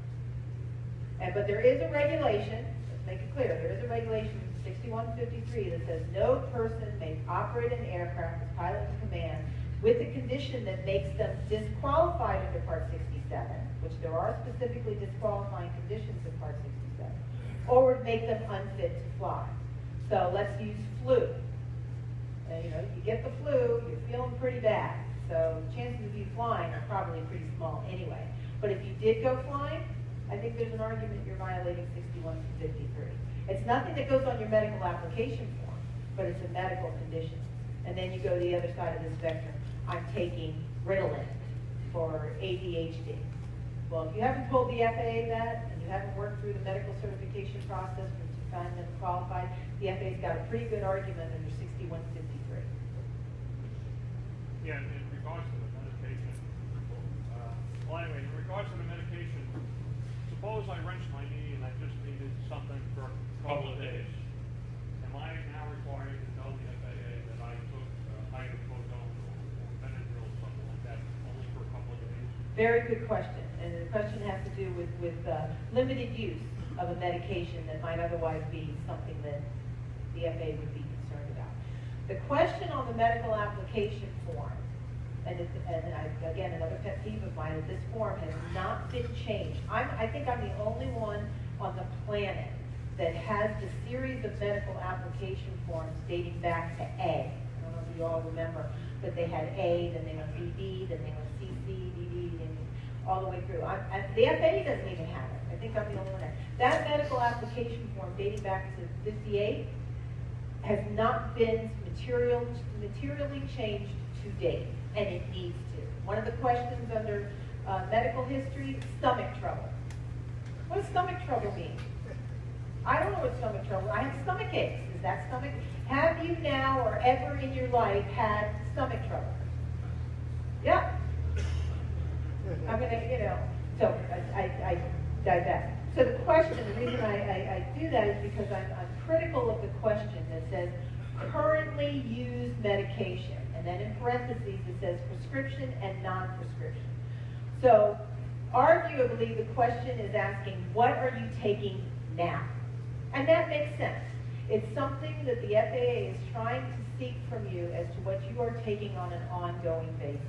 But there is a regulation, let's make it clear, there is a regulation 6153 that says no person may operate an aircraft as pilot in command with a condition that makes them disqualified under Part 67, which there are specifically disqualifying conditions in Part 67, or would make them unfit to fly. So let's use flu. You get the flu, you're feeling pretty bad. So the chances of you flying are probably pretty small anyway. But if you did go flying, I think there's an argument you're violating 6153. It's nothing that goes on your medical application form, but it's a medical condition. And then you go to the other side of the spectrum. I'm taking Ritalin for ADHD. Well, if you haven't told the FAA that, and you haven't worked through the medical certification process to find them qualified, the FAA's got a pretty good argument under 6153. Yeah, in regards to the medication, well anyway, in regards to the medication, suppose I wrenched my knee and I just needed something for a couple of days. Am I now required to tell the FAA that I took hydrocodone or Benadryl, something like that, only for a couple of days? Very good question. And the question has to do with limited use of a medication that might otherwise be something that the FAA would be concerned about. The question on the medical application form, again, another pet peeve of mine, is this form has not been changed. I think I'm the only one on the planet that has the series of medical application forms dating back to A. I don't know if you all remember, but they had A, then they went BB, then they went CC, DD, and all the way through. The FAA doesn't even have it. I think I'm the only one. That medical application form dating back to 58 has not been materially changed to date, and it needs to. One of the questions under medical history, stomach trouble. What does stomach trouble mean? I don't know what stomach trouble. I have stomach aches. Is that stomach? Have you now or ever in your life had stomach trouble? Yeah. I'm gonna, so I divest. So the question, the reason I do that is because I'm critical of the question that says currently used medication, and then in parentheses it says prescription and non-prescription. So arguably the question is asking, what are you taking now? And that makes sense. It's something that the FAA is trying to seek from you as to what you are taking on an ongoing basis.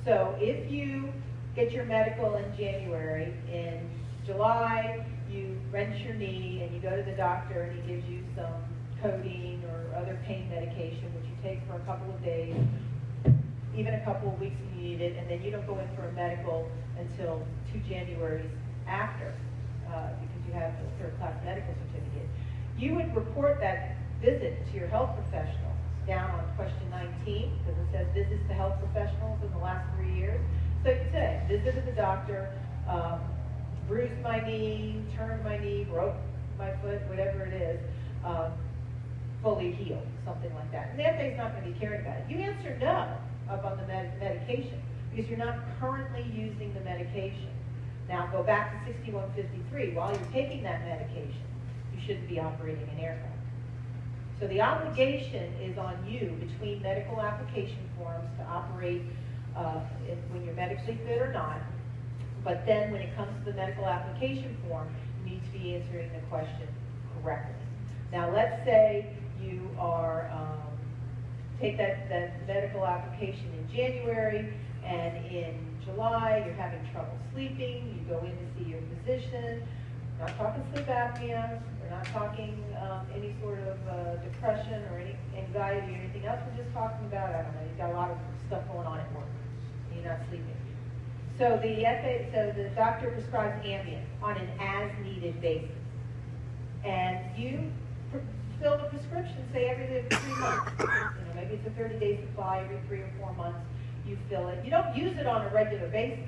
So if you get your medical in January, in July you wrench your knee and you go to the doctor and he gives you some codeine or other pain medication which you take for a couple of days, even a couple of weeks if you need it, and then you don't go in for a medical until 2 Januaries after, because you have a third-class medical certificate. You would report that visit to your health professional down on question 19, because it says visits to health professionals in the last 3 years. So you say, visited the doctor, bruised my knee, turned my knee, broke my foot, whatever it is, fully healed, something like that. And the FAA is not going to be caring about it. You answer no up on the medication because you're not currently using the medication. Now go back to 6153. While you're taking that medication, you shouldn't be operating an aircraft. So the obligation is on you between medical application forms to operate when you're medically fit or not. But then when it comes to the medical application form, you need to be answering the question correctly. Now let's say you are, take that medical application in January, and in July you're having trouble sleeping, you go in to see your physician. We're not talking sleep apnea, we're not talking any sort of depression or any anxiety or anything else. We're just talking about, I don't know, you've got a lot of stuff going on at work, and you're not sleeping. So the doctor prescribes Ambien on an as-needed basis. And you fill the prescription, say every 3 months. Maybe it's a 30-day supply, every 3 or 4 months you fill it. You don't use it on a regular basis.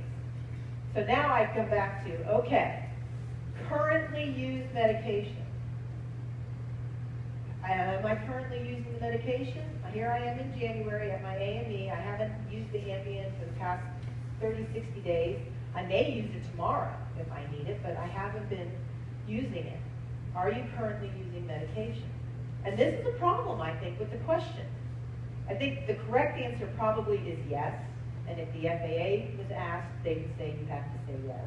So now I come back to, okay, currently used medication. Am I currently using the medication? Here I am in January at my AME. I haven't used the Ambien for the past 30, 60 days. I may use it tomorrow if I need it, but I haven't been using it. Are you currently using medication? And this is a problem, I think, with the question. I think the correct answer probably is yes. And if the FAA was asked, they would say you have to say yes.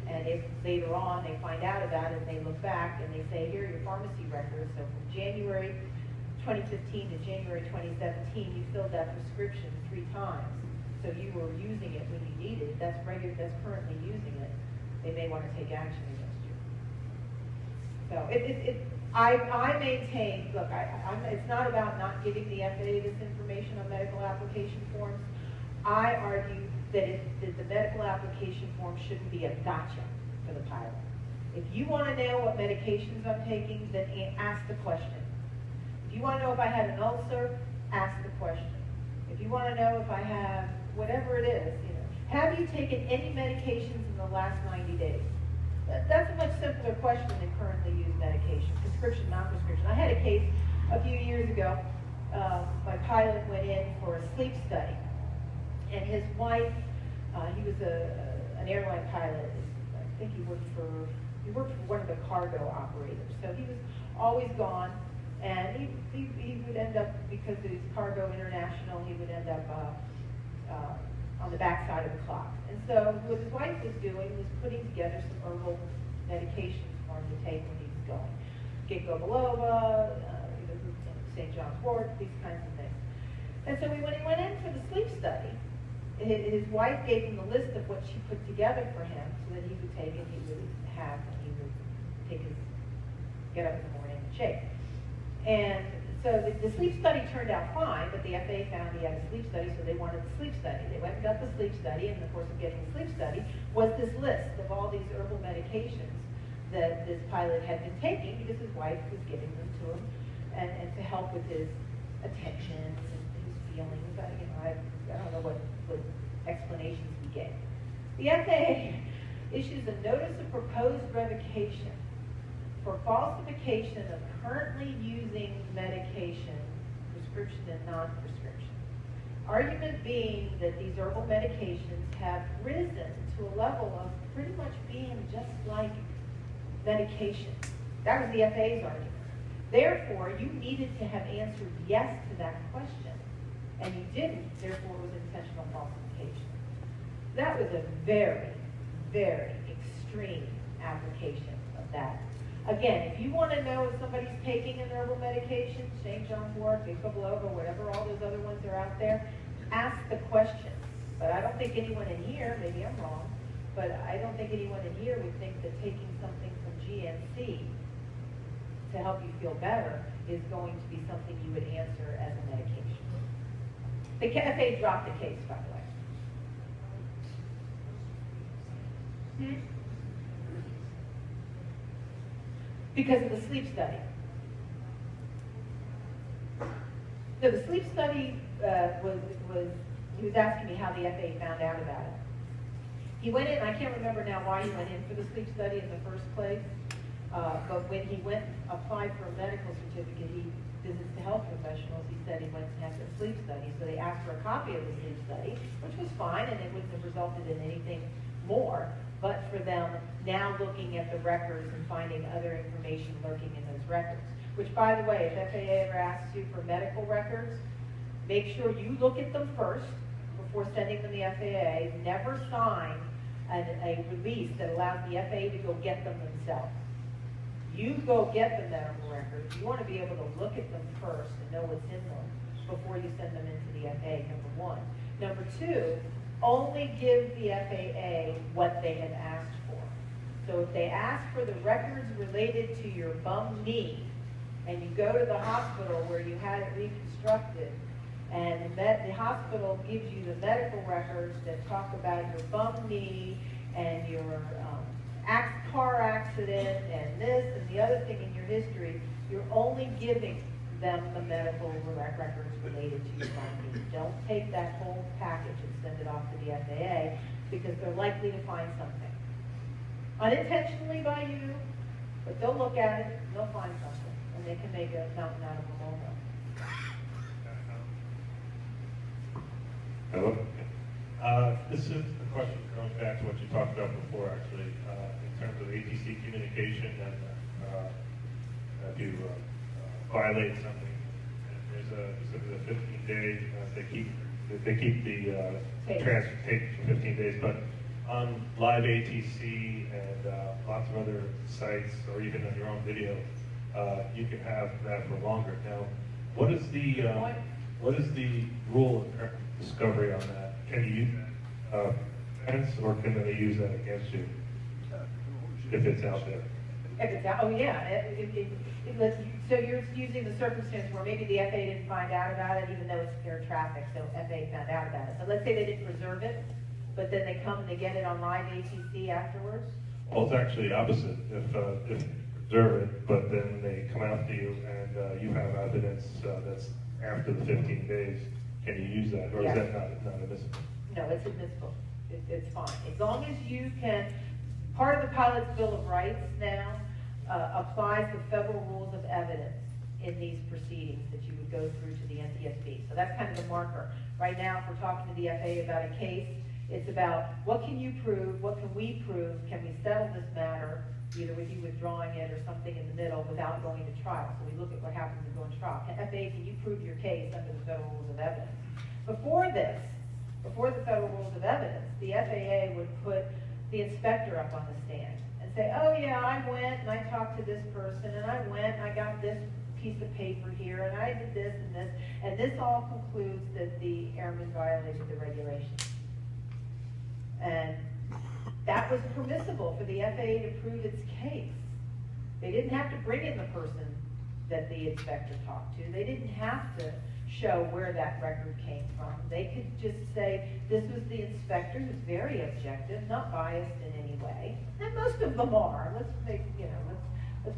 And if later on they find out about it and they look back and they say, here are your pharmacy records. So from January 2015 to January 2017, you filled that prescription 3 times. So you were using it when you needed it. That's currently using it. They may want to take action against you. So I maintain, look, it's not about not giving the FAA this information on medical application forms. I argue that the medical application form shouldn't be a gotcha for the pilot. If you want to know what medications I'm taking, then ask the question. If you want to know if I had an ulcer, ask the question. If you want to know if I have whatever it is, have you taken any medications in the last 90 days? That's a much simpler question than currently used medication, prescription, non-prescription. I had a case a few years ago. My pilot went in for a sleep study, and his wife, he was an airline pilot. I think he worked for one of the cargo operators. So he was always gone, and he would end up, because of his cargo international, he would end up on the backside of the clock. And so what his wife was doing was putting together some herbal medications for him to take when he was going. Ginkgo biloba, St. John's wort, these kinds of things. And so when he went in for the sleep study, his wife gave him the list of what she put together for him so that he would take it, he would have, and he would get up in the morning and shake. And so the sleep study turned out fine, but the FAA found he had a sleep study, so they wanted the sleep study. They went and got the sleep study, and in the course of getting the sleep study was this list of all these herbal medications that this pilot had been taking because his wife was giving them to him and to help with his attention and his feelings. I don't know what explanations we gave. The FAA issues a notice of proposed revocation for falsification of currently using medication, prescription and non-prescription. Argument being that these herbal medications have risen to a level of pretty much being just like medication. That was the FAA's argument. Therefore, you needed to have answered yes to that question, and you didn't, therefore it was intentional falsification. That was a very, very extreme application of that Again, if you want to know if somebody's taking an herbal medication, St. John's wort, Bicoblova, whatever all those other ones are out there, ask the question. But I don't think anyone in here, maybe I'm wrong, but I don't think anyone in here would think that taking something from GNC to help you feel better is going to be something you would answer as a medication. The FAA dropped the case, by the way. Because of the sleep study. So the sleep study he was asking me how the FAA found out about it. He went in, I can't remember now why he went in for the sleep study in the first place, but when he went and applied for a medical certificate, he visits the health professionals, he said he went and had the sleep study, so they asked for a copy of the sleep study, which was fine, and it wouldn't have resulted in anything more, but for them now looking at the records and finding other information lurking in those records. Which, by the way, if FAA ever asks you for medical records, make sure you look at them first before sending them to the FAA. Never sign a release that allows the FAA to go get them themselves. You go get the medical records. You want to be able to look at them first and know what's in them before you send them into the FAA, number one. Number two, only give the FAA what they have asked for. So if they ask for the records related to your bum knee, and you go to the hospital where you had it reconstructed, and the hospital gives you the medical records that talk about your bum knee and your car accident and this and the other thing in your history, you're only giving them the medical records related to your bum knee. Don't take that whole package and send it off to the FAA because they're likely to find something. Unintentionally by you, but they'll look at it, and they'll find something, and they can make a mountain out of a molehill. Hello? This is a question going back to what you talked about before, actually, in terms of ATC communication and if you violate something. And there's a 15-day, they keep the transfer tape for 15 days, but on live ATC and lots of other sites, or even on your own video, you can have that for longer. Now, what is the rule of discovery on that? Can you use that defense, or can they use that against you if it's out there? If it's out, oh yeah. So you're using the circumstance where maybe the FAA didn't find out about it, even though it's air traffic, so FAA found out about it. So let's say they didn't preserve it, but then they come and they get it on live ATC afterwards? Well, it's actually opposite. If they preserve it, but then they come out to you and you have evidence that's after the 15 days, can you use that, or Yes. is that not admissible? No, it's admissible. It's fine. As long as you can, part of the Pilot's Bill of Rights now applies the federal rules of evidence in these proceedings that you would go through to the NTSB. So that's kind of the marker. Right now, if we're talking to the FAA about a case, it's about what can you prove, what can we prove, can we settle this matter, either with you withdrawing it or something in the middle without going to trial. So we look at what happens in going to trial. FAA, can you prove your case under the federal rules of evidence? Before this, before the federal rules of evidence, the FAA would put the inspector up on the stand and say, oh yeah, I went and I talked to this person, and I went and I got this piece of paper here, and I did this, and this all concludes that the airman violated the regulations. And that was permissible for the FAA to prove its case. They didn't have to bring in the person that the inspector talked to. They didn't have to show where that record came from. They could just say, this was the inspector who's very objective, not biased in any way. And most of them are. Let's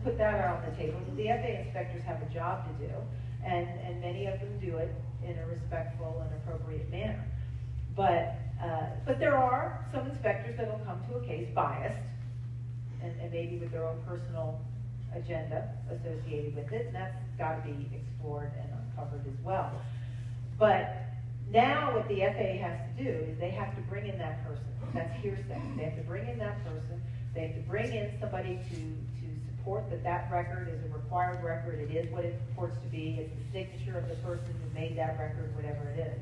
put that out on the table. The FAA inspectors have a job to do, and many of them do it in a respectful and appropriate manner. But there are some inspectors that will come to a case biased, and maybe with their own personal agenda associated with it, and that's got to be explored and uncovered as well. But now what the FAA has to do is they have to bring in that person. That's hearsay. They have to bring in that person. They have to bring in somebody to support that that record is a required record. It is what it purports to be. It's the signature of the person who made that record, whatever it is.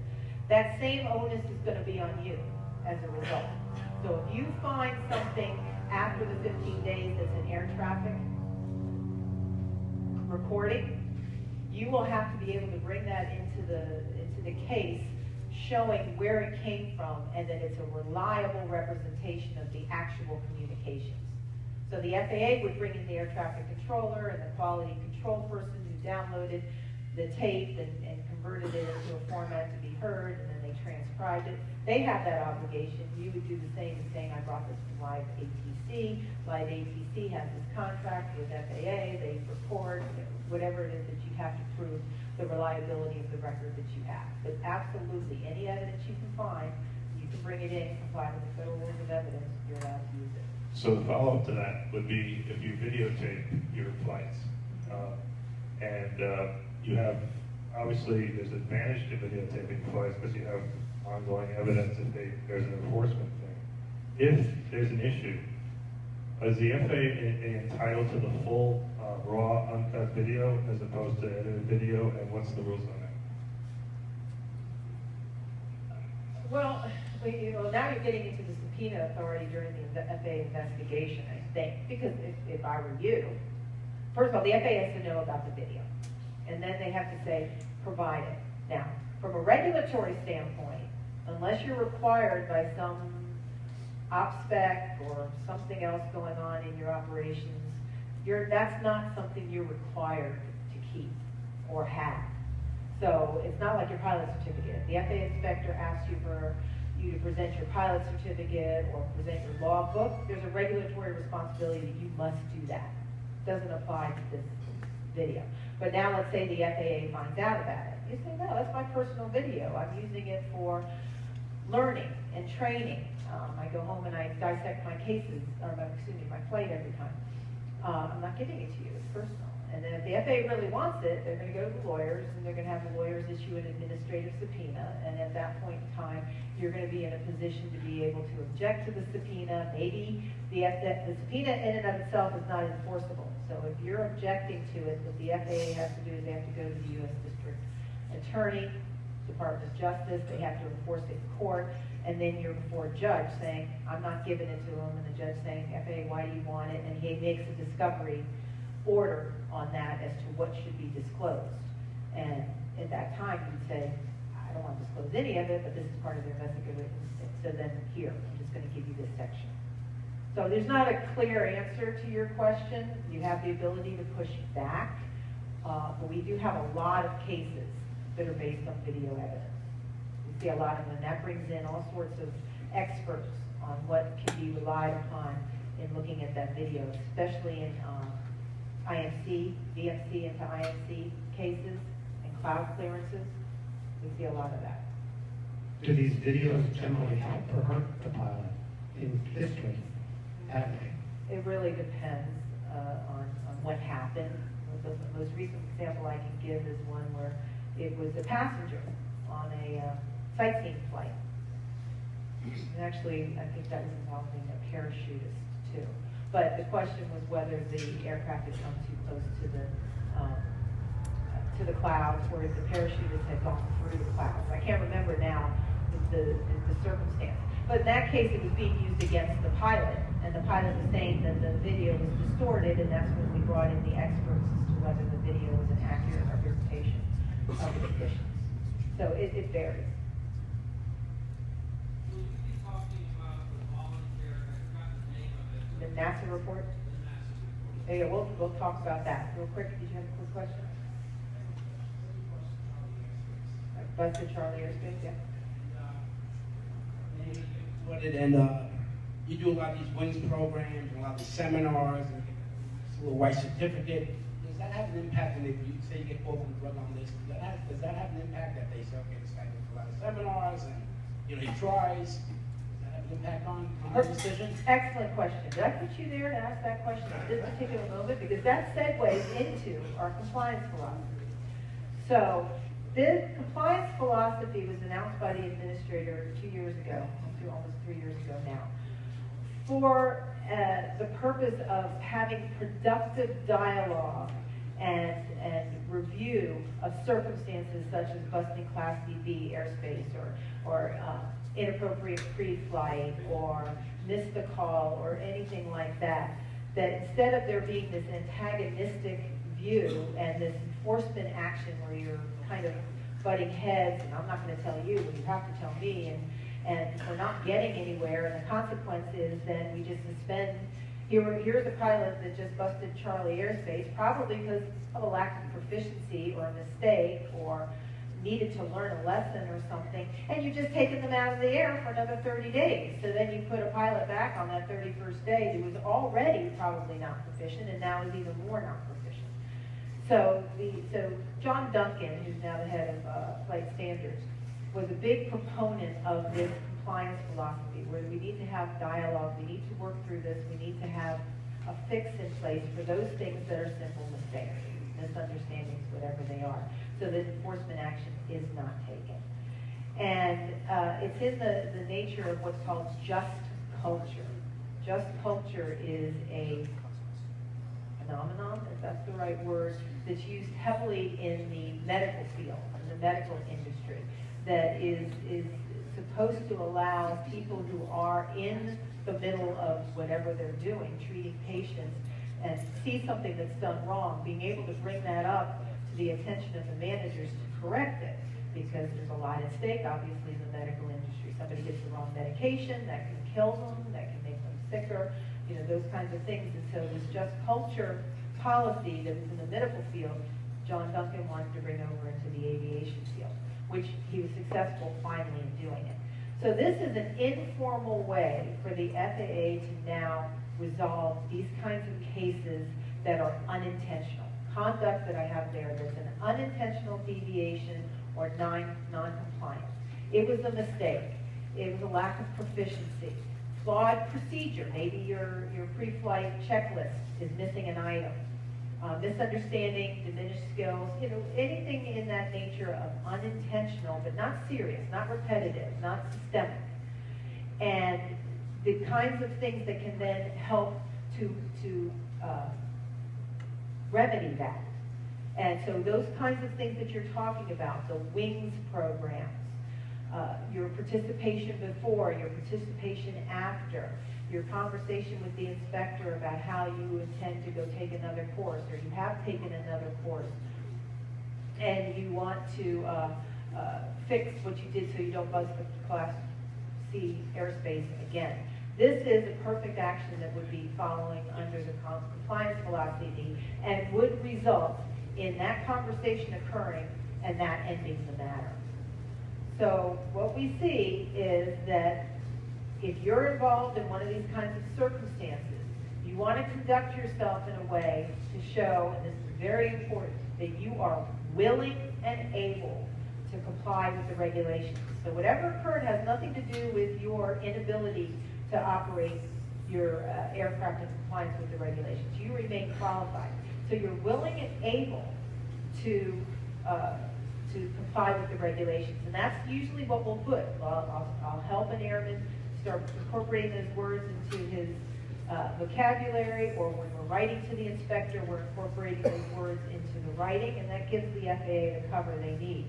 That same onus is going to be on you as a result. So if you find something after the 15 days that's in air traffic, recording, you will have to be able to bring that into the case, showing where it came from and that it's a reliable representation of the actual communications. So the FAA would bring in the air traffic controller and the quality control person who downloaded the tape and converted it into a format to be heard, and then they transcribed it. They have that obligation. You would do the same as saying, I brought this from Live ATC. Live ATC has this contract with FAA. They report whatever it is that you have to prove the reliability of the record that you have. But absolutely, any evidence you can find, you can bring it in, comply with the Federal Rules of Evidence, you're allowed to use it. So the follow-up to that would be if you videotape your flights, and you have, obviously, there's an advantage to videotaping flights because you have ongoing evidence if there's an enforcement thing. If there's an issue, is the FAA entitled to the full raw, uncut video as opposed to edited video, and what's the rules on that? Well, now you're getting into the subpoena authority during the FAA investigation, I think, because if I were you, first of all, the FAA has to know about the video, and then they have to say, provide it. Now, from a regulatory standpoint, unless you're required by some OPSPEC or something else going on in your operations, that's not something you're required to keep or have. So it's not like your pilot certificate. The FAA inspector asks you to present your pilot certificate or present your logbook. There's a regulatory responsibility that you must do that. It doesn't apply to this video. But now let's say the FAA finds out about it. You say, no, that's my personal video. I'm using it for learning and training. I go home and I dissect my cases, or my flight every time. I'm not giving it to you, it's personal. And then if the FAA really wants it, they're going to go to the lawyers, and they're going to have the lawyers issue an administrative subpoena, and at that point in time, you're going to be in a position to be able to object to the subpoena. Maybe the subpoena in and of itself is not enforceable. So if you're objecting to it, what the FAA has to do is they have to go to the U.S. District Attorney, Department of Justice, they have to enforce it in court, and then you're before a judge saying, I'm not giving it to him, and the judge saying, FAA, why do you want it? And he makes a discovery order on that as to what should be disclosed. And at that time, you'd say, I don't want to disclose any of it, but this is part of their investigative. So then here, I'm just going to give you this section. So there's not a clear answer to your question. You have the ability to push back, but we do have a lot of cases that are based on video evidence. We see a lot of them, and that brings in all sorts of experts on what can be relied upon in looking at that video, especially in IMC, VMC into IMC cases and cloud clearances. We see a lot of that. Do these videos generally help or hurt the pilot in this case? Have they? It really depends on what happened. The most recent example I can give is one where it was a passenger on a sightseeing flight. And actually, I think that was involving a parachutist too. But the question was whether the aircraft had come too close to the clouds, or if the parachutist had gone through the clouds. I can't remember now the circumstance. But in that case, it was being used against the pilot, and the pilot was saying that the video was distorted, and that's when we brought in the experts as to whether the video was an accurate representation of the conditions. So it varies. Will you be talking about the volunteer, I forgot the name of it. The NASA report? The NASA report. Yeah, we'll talk about that. Real quick, did you have a quick question? Busted Charlie Airspace, yeah. And you do a lot of these WINS programs and a lot of these seminars and it's a little white certificate. Does that have an impact when you say you get both on the drug on this? Does that have an impact that they say, okay, this guy does a lot of seminars and he tries? Does that have an impact on her decision? Excellent question. Did I put you there to ask that question at this particular moment? Because that segues into our compliance philosophy. So this compliance philosophy was announced by the administrator 2 years ago, almost 3 years ago now, for the purpose of having productive dialogue and review of circumstances such as busting Class DB airspace or inappropriate pre-flight or missed the call or anything like that. That instead of there being this antagonistic view and this enforcement action where you're kind of butting heads, and I'm not going to tell you, but you have to tell me, and we're not getting anywhere, and the consequence is then we just suspend. Here's a pilot that just busted Charlie airspace, probably because of a lack of proficiency or a mistake or needed to learn a lesson or something, and you've just taken them out of the air for another 30 days. So then you put a pilot back on that 31st day who was already probably not proficient and now is even more not proficient. So John Duncan, who's now the head of Flight Standards, was a big proponent of this compliance philosophy where we need to have dialogue, we need to work through this, we need to have a fix in place for those things that are simple mistakes, misunderstandings, whatever they are, so that enforcement action is not taken. And it's in the nature of what's called just culture. Just culture is a phenomenon, if that's the right word, that's used heavily in the medical field, in the medical industry, that is supposed to allow people who are in the middle of whatever they're doing, treating patients, and see something that's done wrong, being able to bring that up to the attention of the managers to correct it, because there's a lot at stake, obviously, in the medical industry. Somebody gets the wrong medication, that can kill them, that can make them sicker, those kinds of things. And so this just culture policy that was in the medical field, John Duncan wanted to bring over into the aviation field, which he was successful finally in doing it. So this is an informal way for the FAA to now resolve these kinds of cases that are unintentional. Conduct that I have there that's an unintentional deviation or non-compliance. It was a mistake. It was a lack of proficiency. Flawed procedure. Maybe your pre-flight checklist is missing an item. Misunderstanding, diminished skills, anything in that nature of unintentional, but not serious, not repetitive, not systemic. And the kinds of things that can then help to remedy that. And so those kinds of things that you're talking about, the WINGS programs, your participation before, your participation after, your conversation with the inspector about how you intend to go take another course, or you have taken another course, and you want to fix what you did so you don't bust the Class C airspace again. This is a perfect action that would be following under the compliance philosophy and would result in that conversation occurring and that ending the matter. So what we see is that if you're involved in one of these kinds of circumstances, you want to conduct yourself in a way to show, and this is very important, that you are willing and able to comply with the regulations. So whatever occurred has nothing to do with your inability to operate your aircraft in compliance with the regulations. You remain qualified. So you're willing and able to comply with the regulations. And that's usually what we'll put. I'll help an airman start incorporating those words into his vocabulary, or when we're writing to the inspector, we're incorporating those words into the writing, and that gives the FAA the cover they need.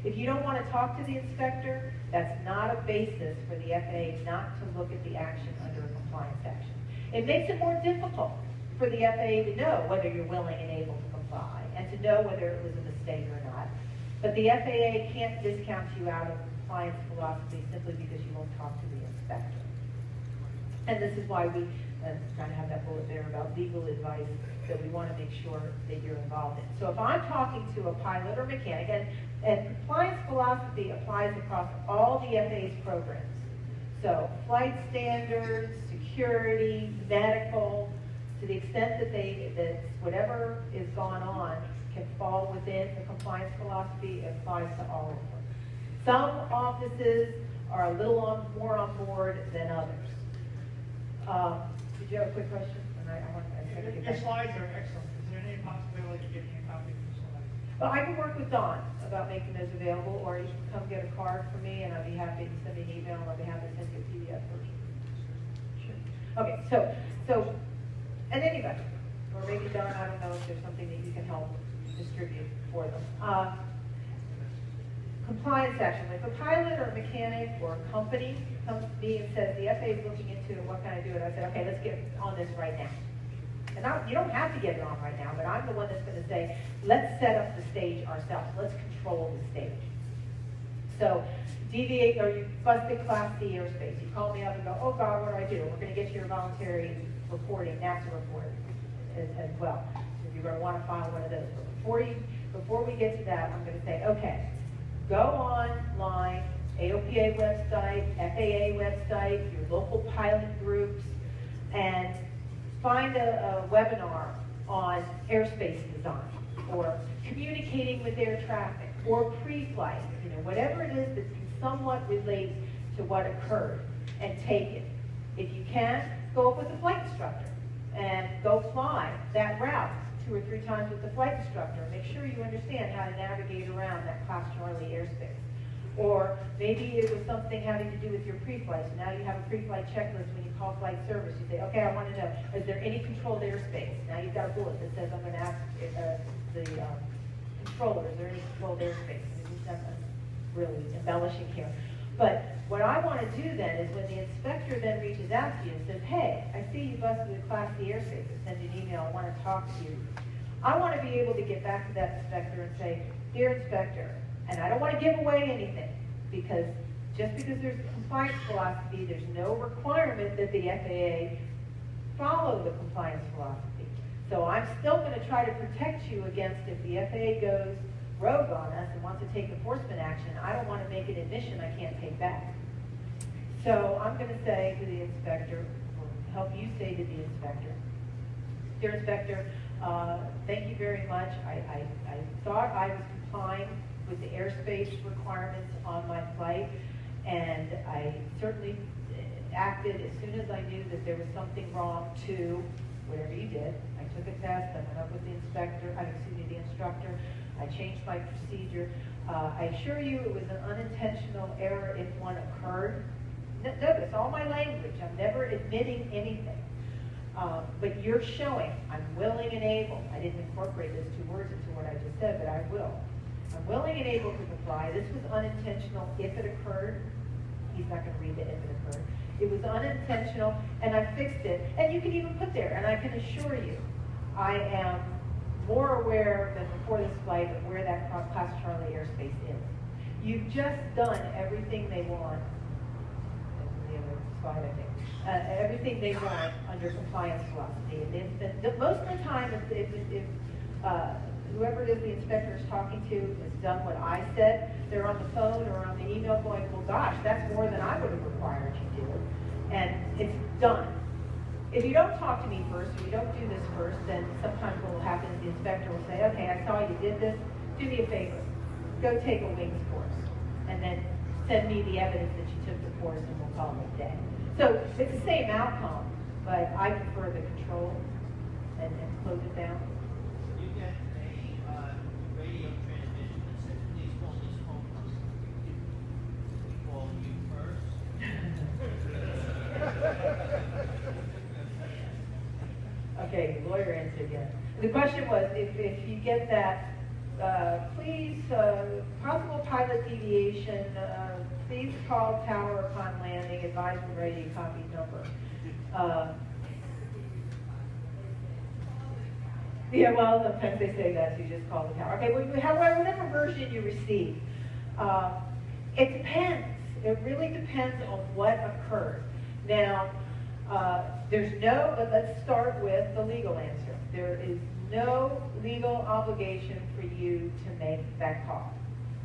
If you don't want to talk to the inspector, that's not a basis for the FAA not to look at the action under a compliance action. It makes it more difficult for the FAA to know whether you're willing and able to comply, and to know whether it was a mistake or not. But the FAA can't discount you out of compliance philosophy simply because you won't talk to the inspector. And this is why we kind of have that bullet there about legal advice that we want to make sure that you're involved in. So if I'm talking to a pilot or mechanic, and compliance philosophy applies across all the FAA's programs. So flight standards, security, medical, to the extent that whatever is going on can fall within the compliance philosophy, it applies to all of them. Some offices are a little more on board than others. Did you have a quick question? Your slides are excellent. Is there any possibility of getting a copy of the slides? Well, I can work with Don about making those available, or you can come get a card from me, and I'd be happy to send me an email, and I'd be happy to send you a PDF version. Sure. Okay, so, and anybody, or maybe Don, I don't know if there's something that you can help distribute for them. Compliance action. If a pilot or a mechanic or a company comes to me and says, the FAA is looking into it, what can I do? And I said, okay, let's get on this right now. And you don't have to get it on right now, but I'm the one that's gonna say, let's set up the stage ourselves, let's control the stage. So deviate, or you busted Class C airspace, you call me up and go, oh God, what do? We're gonna get you your voluntary reporting, NASA report as well. So you're gonna wanna file one of those. But before we get to that, I'm gonna say, okay, go online, AOPA website, FAA website, your local pilot groups, and find a webinar on airspace design, or communicating with air traffic, or pre-flight, whatever it is that can somewhat relate to what occurred, and take it. If you can, go up with the flight instructor, and go fly that route 2 or 3 times with the flight instructor. Make sure you understand how to navigate around that Class Charlie airspace. Or maybe it was something having to do with your pre-flight. So now you have a pre-flight checklist when you call flight service. You say, okay, I want to know, is there any controlled airspace? Now you've got a bullet that says, I'm going to ask the controller, is there any controlled airspace? I'm really embellishing here. But what I want to do then is when the inspector then reaches out to you and says, hey, I see you busted a Class C airspace, or send you an email, I want to talk to you. I want to be able to get back to that inspector and say, dear inspector, and I don't want to give away anything, because just because there's a compliance philosophy, there's no requirement that the FAA follow the compliance philosophy. So I'm still going to try to protect you against if the FAA goes rogue on us and wants to take enforcement action. I don't want to make an admission I can't take back. So I'm going to say to the inspector, or help you say to the inspector, dear inspector, thank you very much. I thought I was complying with the airspace requirements on my flight, and I certainly acted as soon as I knew that there was something wrong to whatever you did. I took a test, I went up with the the instructor, I changed my procedure. I assure you it was an unintentional error if one occurred. Notice all my language, I'm never admitting anything. But you're showing I'm willing and able. I didn't incorporate those 2 words into what I just said, but I will. I'm willing and able to comply. This was unintentional if it occurred. He's not going to read the if it occurred. It was unintentional, and I fixed it. And you can even put there, and I can assure you, I am more aware than before this flight of where that Class Charlie airspace is. You've just done everything they want. The other slide, I think. Everything they want under compliance philosophy. And most of the time, if whoever it is the inspector is talking to has done what I said, they're on the phone or on the email going, well, gosh, that's more than I would have required you to do. And it's done. If you don't talk to me first, or you don't do this first, then sometimes what will happen is the inspector will say, okay, I saw you did this, do me a favor, go take a wings course, and then send me the evidence that you took the course, and we'll call it a day. So it's the same outcome, but I prefer the control and close it down. You get a radio transmission that says, please call this phone number. We call you first. Okay, the lawyer answered again. The question was, if you get that, please, possible pilot deviation, please call tower upon landing, advise when ready, copy number. Yeah, well, sometimes they say that, so you just call the tower. Okay, whatever version you receive, it depends. It really depends on what occurred. Now, let's start with the legal answer. There is no legal obligation for you to make that call.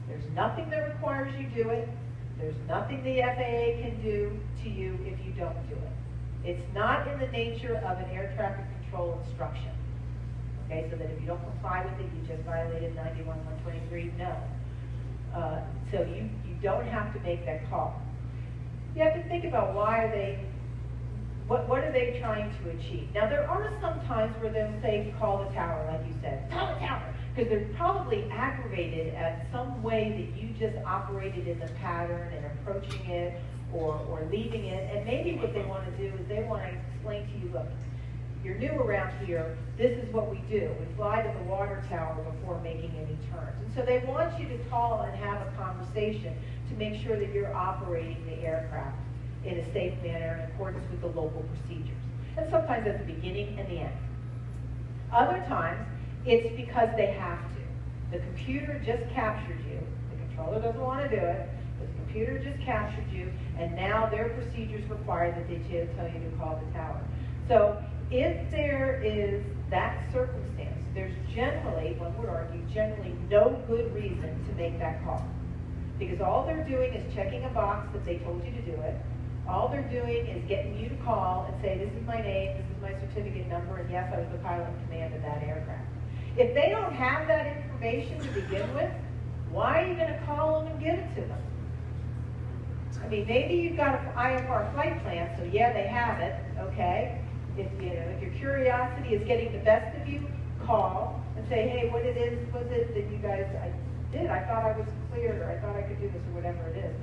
There's nothing that requires you do it. There's nothing the FAA can do to you if you don't do it. It's not in the nature of an air traffic control instruction. Okay, so that if you don't comply with it, you just violated 91-123, no. So you don't have to make that call. You have to think about what are they trying to achieve? Now there are some times where they'll say call the tower, like you said, call the tower, because they're probably aggravated at some way that you just operated in the pattern and approaching it or leaving it, and maybe what they want to do is they want to explain to you, look, you're new around here, this is what we do. We fly to the water tower before making any turns. And so they want you to call and have a conversation to make sure that you're operating the aircraft in a safe manner in accordance with the local procedures. And sometimes at the beginning and the end. Other times, it's because they have to. The computer just captured you. The controller doesn't want to do it, but the computer just captured you, and now their procedures require that they tell you to call the tower. So if there is that circumstance, there's generally, one would argue, generally no good reason to make that call. Because all they're doing is checking a box that they told you to do it. All they're doing is getting you to call and say, this is my name, this is my certificate number, and yes, I was the pilot in command of that aircraft. If they don't have that information to begin with, why are you going to call them and give it to them? I mean, maybe you've got an IFR flight plan, so yeah, they have it, okay? If your curiosity is getting the best of you, call and say, hey, what it is, was it that you guys, I did, I thought I was cleared, or I thought I could do this, or whatever it is.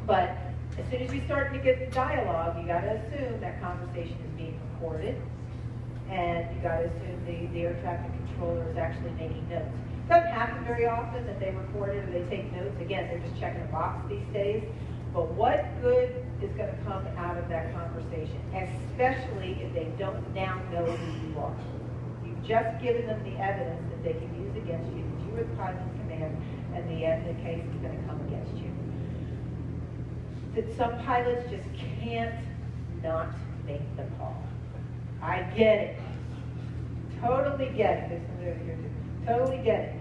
But as soon as you start to get the dialogue, you gotta assume that conversation is being recorded, and you gotta assume the air traffic controller is actually making notes. It doesn't happen very often that they record it or they take notes. Again, they're just checking a box these days. But what good is gonna come out of that conversation, especially if they don't now know who you are? You've just given them the evidence that they can use against you, that you were the pilot in command, and the case is gonna come against you. That some pilots just can't not make the call. I get it. Totally get it. There's somebody over here too. Totally get it.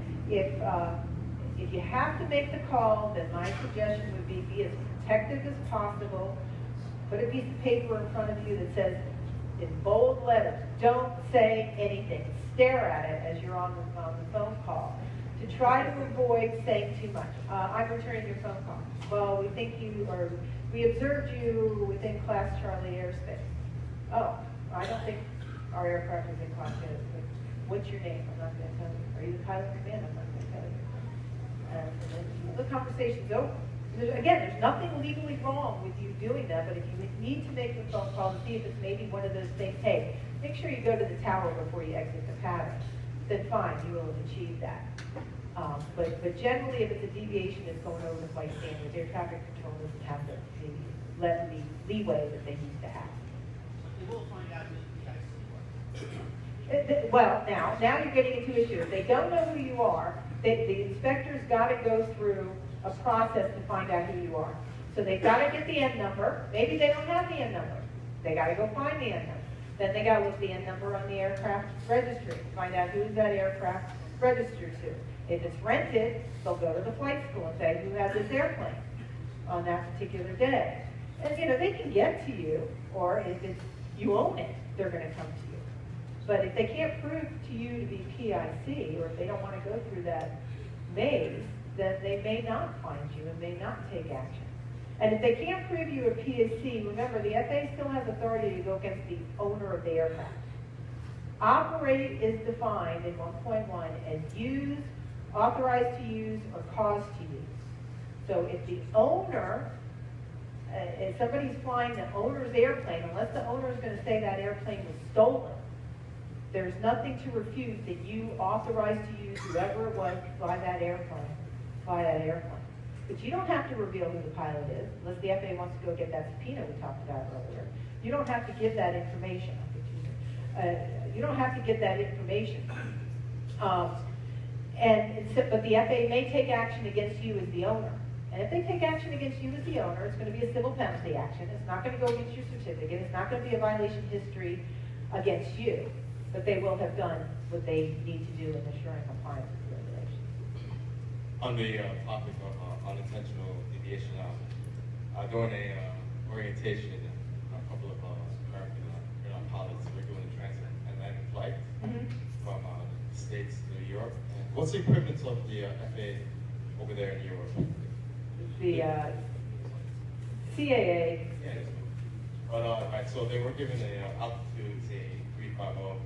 If you have to make the call, then my suggestion would be as protective as possible. Put a piece of paper in front of you that says, in bold letters, don't say anything. Stare at it as you're on the phone call, to try to avoid saying too much. I'm returning your phone call. Well, we observed you within Class Charlie airspace. Oh, I don't think our aircraft is in Class Charlie. What's your name? I'm not going to tell you. Are you the pilot in command? I'm not going to tell you. And then the conversation's over. Again, there's nothing legally wrong with you doing that, but if you need to make the phone call to see if it's maybe one of those things, hey, make sure you go to the tower before you exit the pattern, then fine, you will have achieved that. But generally, if it's a deviation that's going over the flight standards, air traffic control doesn't have the leeway that they used to have. We will find out who the guys are. Well, now you're getting into issue. If they don't know who you are, the inspector's got to go through a process to find out who you are. So they've got to get the N number. Maybe they don't have the N number. They got to go find the N number. Then they got to look the N number on the aircraft registry, find out who's that aircraft registered to. If it's rented, they'll go to the flight school and say, who has this airplane on that particular day? And they can get to you, or if it's you own it, they're going to come to you. But if they can't prove to you to be PIC, or if they don't want to go through that maze, then they may not find you and may not take action. And if they can't prove you a PIC, remember the FAA still has authority to go against the owner of the aircraft. Operate is defined in 1.1 as use, authorized to use, or cause to use. So if the owner, if somebody's flying the owner's airplane, unless the owner is going to say that airplane was stolen, there's nothing to refute that you authorized to use whoever it was to fly that airplane. But you don't have to reveal who the pilot is, unless the FAA wants to go get that subpoena we talked about earlier. You don't have to give that information. You don't have to give that information. But the FAA may take action against you as the owner. And if they take action against you as the owner, it's going to be a civil penalty action. It's not going to go against your certificate. It's not going to be a violation history against you. But they will have done what they need to do in assuring compliance with the regulations. On the topic of unintentional deviation, during a orientation, a couple of American airline pilots were doing a transatlantic flight from the States to Europe. And what's the equivalent of the FAA over there in Europe? The CAA. Yeah. But, right, so they were given an altitude, say 350,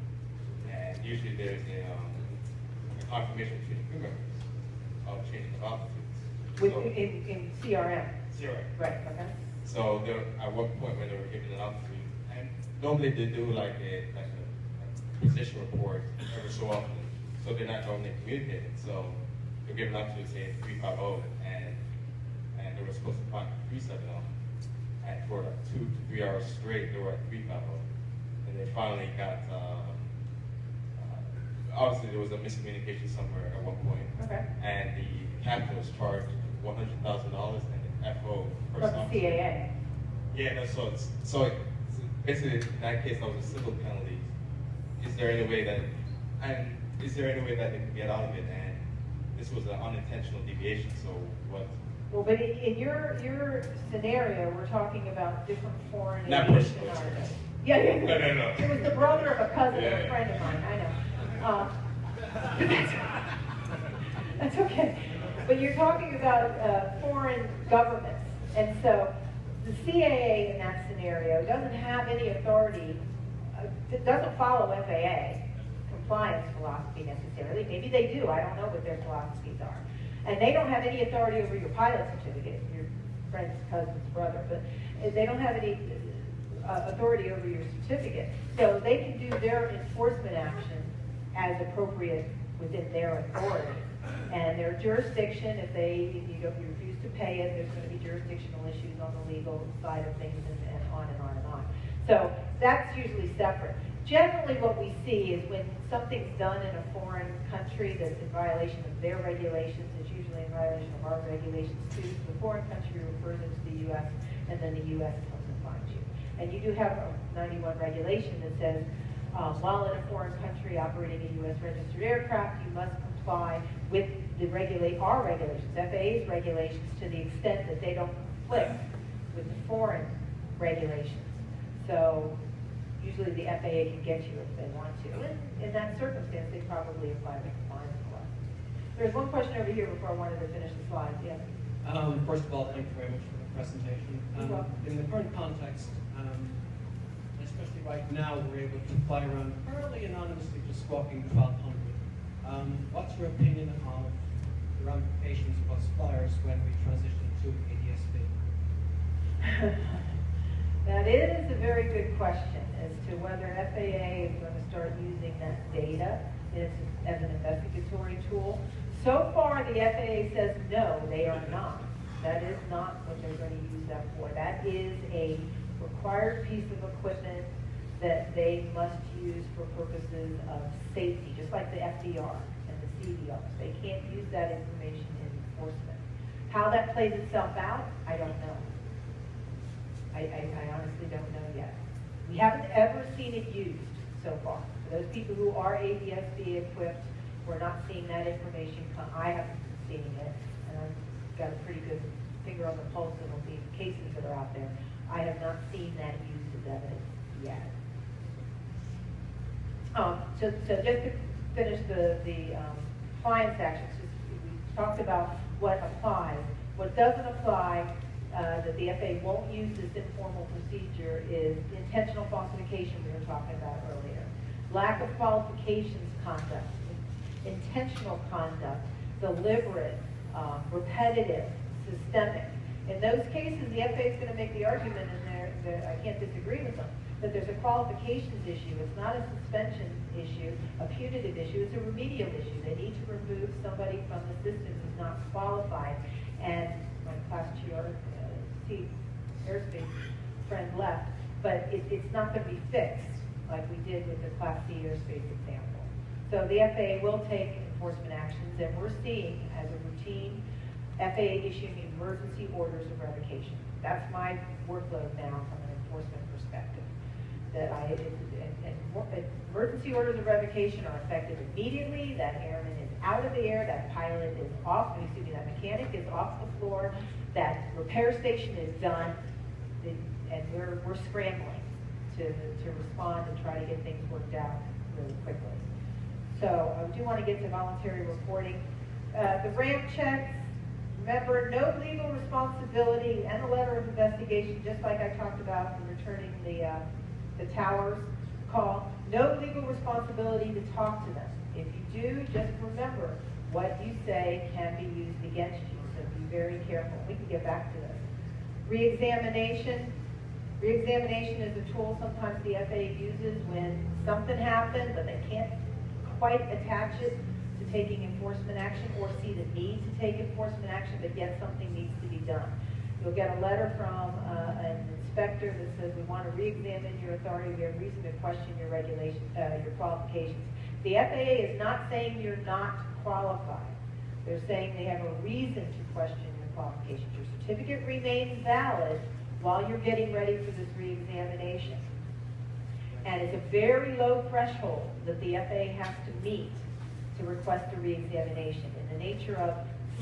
and usually there's a confirmation between the crew members of changing of altitudes. In CRM. CRM. Right, okay. So there, at one point when they were given an altitude, and normally they do like a position report every so often, so they're not normally communicating. So they're given an altitude, say 350, and they were supposed to find 370, and for like 2 to 3 hours straight, they were at 350, and they finally got obviously there was a miscommunication somewhere at one point, Okay. and the captain was charged $100,000 and the FO From first the officer. CAA. Yeah, no, so basically in that case that was a civil penalty. Is there any way that they can get out of it? And this was an unintentional deviation, so what? Well, but in your scenario, we're talking about different foreign Not aviation personal. articles. Yeah, yeah. No. It was the brother of a cousin of a Yeah. friend of mine, I know. That's okay. But you're talking about foreign governments. And so the CAA in that scenario doesn't have any authority, it doesn't follow FAA compliance philosophy necessarily. Maybe they do, I don't know what their philosophies are. And they don't have any authority over your pilot certificate, your friend's cousin's brother, but they don't have any authority over your certificate. So they can do their enforcement action as appropriate within their authority. And their jurisdiction, if you refuse to pay it, there's going to be jurisdictional issues on the legal side of things and on and on and on. So that's usually separate. Generally what we see is when something's done in a foreign country that's in violation of their regulations, it's usually in violation of our regulations too. The foreign country refers it to the U.S. and then the U.S. comes and finds you. And you do have a 91 regulation that says while in a foreign country operating a U.S. registered aircraft, you must comply with our regulations, FAA's regulations, to the extent that they don't conflict with the foreign regulations. So usually the FAA can get you if they want to. And in that circumstance, they probably apply the compliance clause. There's one question over here before I wanted to finish the slides. Yes. First of all, thank you very much for the presentation. You're welcome. In the current context, especially right now, we're able to fly around fairly anonymously, just squawking 1200. What's your opinion of the ramifications of us flyers when we transition to ADS-B? That is a very good question as to whether FAA is going to start using that data as an investigatory tool. So far, the FAA says no, they are not. That is not what they're going to use that for. That is a required piece of equipment that they must use for purposes of safety, just like the FDR and the CDR. They can't use that information in enforcement. How that plays itself out, I don't know. I honestly don't know yet. We haven't ever seen it used so far. For those people who are ADS-B equipped, we're not seeing that information come. I haven't seen it, and I've got a pretty good finger on the pulse of the cases that are out there. I have not seen that used as evidence yet. So just to finish the compliance actions, we talked about what applies. What doesn't apply, that the FAA won't use this informal procedure, is intentional falsification we were talking about earlier. Lack of qualifications conduct, intentional conduct, deliberate, repetitive, systemic. In those cases, the FAA is going to make the argument, and I can't disagree with them, that there's a qualifications issue. It's not a suspension issue, a punitive issue. It's a remedial issue. They need to remove somebody from the system who's not qualified. And my class 2 airspace friend left, but it's not going to be fixed like we did with the Class C airspace example. So the FAA will take enforcement actions, and we're seeing, as a routine, FAA issuing emergency orders of revocation. That's my workload now from an enforcement perspective. Emergency orders of revocation are effective immediately. That airman is out of the air. That pilot is off. Excuse me. That mechanic is off the floor. That repair station is done, and we're scrambling to respond and try to get things worked out really quickly. So I do want to get to voluntary reporting. The ramp checks. Remember, no legal responsibility and a letter of investigation, just like I talked about in returning the towers call. No legal responsibility to talk to them. If you do, just remember what you say can be used against you, so be very careful. We can get back to this. Reexamination. Reexamination is a tool sometimes the FAA uses when something happened, but they can't quite attach it to taking enforcement action or see the need to take enforcement action, but yet something needs to be done. You'll get a letter from an inspector that says, we want to re-examine your authority, we have reason to question your regulations, your qualifications. The FAA is not saying you're not qualified. They're saying they have a reason to question your qualifications. Your certificate remains valid while you're getting ready for this reexamination. And it's a very low threshold that the FAA has to meet to request a reexamination in the nature of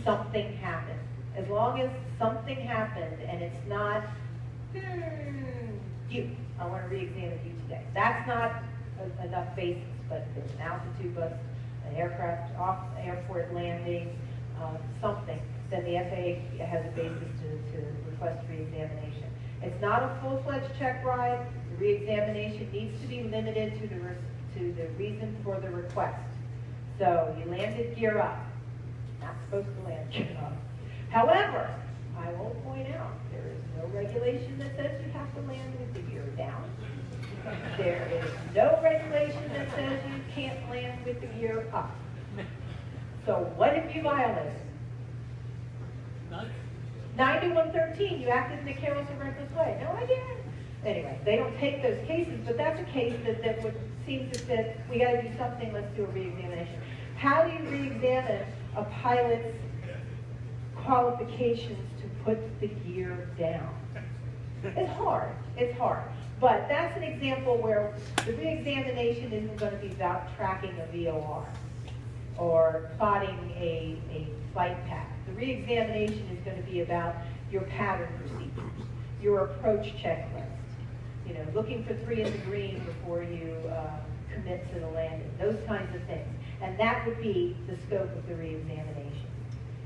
something happened. As long as something happened and it's not, I want to reexamine you today. That's not enough basis, but there's an altitude bust, an aircraft off airport landing, something, then the FAA has a basis to request reexamination. It's not a full-fledged check ride. The reexamination needs to be limited to the reason for the request. So you landed gear up. Not supposed to land gear up. However, I will point out, there is no regulation that says you have to land with the gear down. There is no regulation that says you can't land with the gear up. So what if you violated? 9113, you acted in a careless or reckless way. No, I didn't. Anyway, they don't take those cases, but that's a case that would seem to fit, we got to do something, let's do a reexamination. How do you reexamine a pilot's qualifications to put the gear down? It's hard, it's hard. But that's an example where the reexamination isn't going to be about tracking a VOR or plotting a flight path. The reexamination is going to be about your pattern procedures, your approach checklist, you know, looking for 3 in the green before you commit to the landing, those kinds of things. And that would be the scope of the reexamination.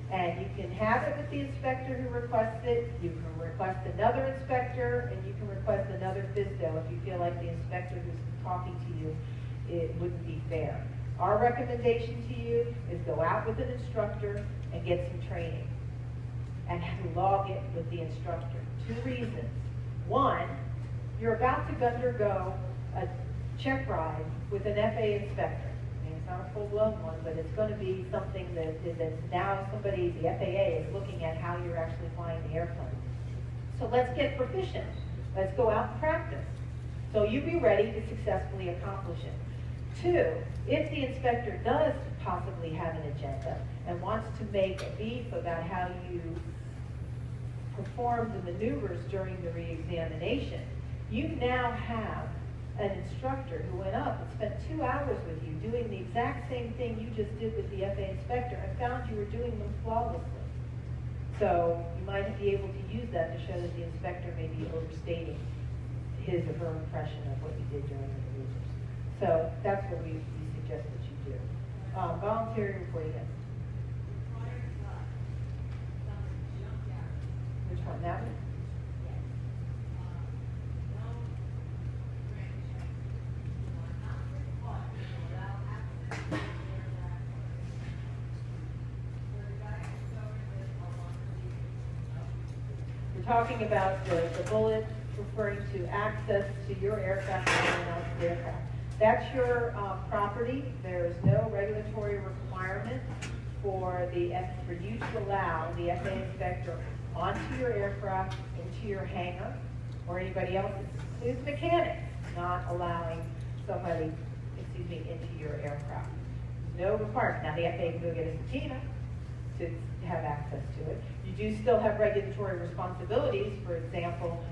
And you can have it with the inspector who requests it, you can request another inspector, and you can request another FSDO if you feel like the inspector who's talking to you, it wouldn't be fair. Our recommendation to you is go out with an instructor and get some training and log it with the instructor. 2 reasons. One, you're about to undergo a check ride with an FAA inspector. I mean, it's not a full-blown one, but it's going to be something that now somebody, the FAA, is looking at how you're actually flying the airplane. So let's get proficient. Let's go out and practice. So you be ready to successfully accomplish it. 2, if the inspector does possibly have an agenda and wants to make a beef about how you perform the maneuvers during the reexamination, you now have an instructor who went up and spent 2 hours with you doing the exact same thing you just did with the FAA inspector and found you were doing them flawlessly. So you might be able to use that to show that the inspector may be overstating his or her impression of what you did during the maneuvers. So that's what we suggest that you do. Voluntary reporting. Which one? That one? We're talking about the bullet referring to access to your aircraft and anyone else's aircraft. That's your property. There is no regulatory requirement for you to allow the FAA inspector onto your aircraft, into your hangar, or anybody else's. It's mechanics not allowing somebody, into your aircraft. No requirement. Now the FAA can go get a subpoena to have access to it. You do still have regulatory responsibilities. For example,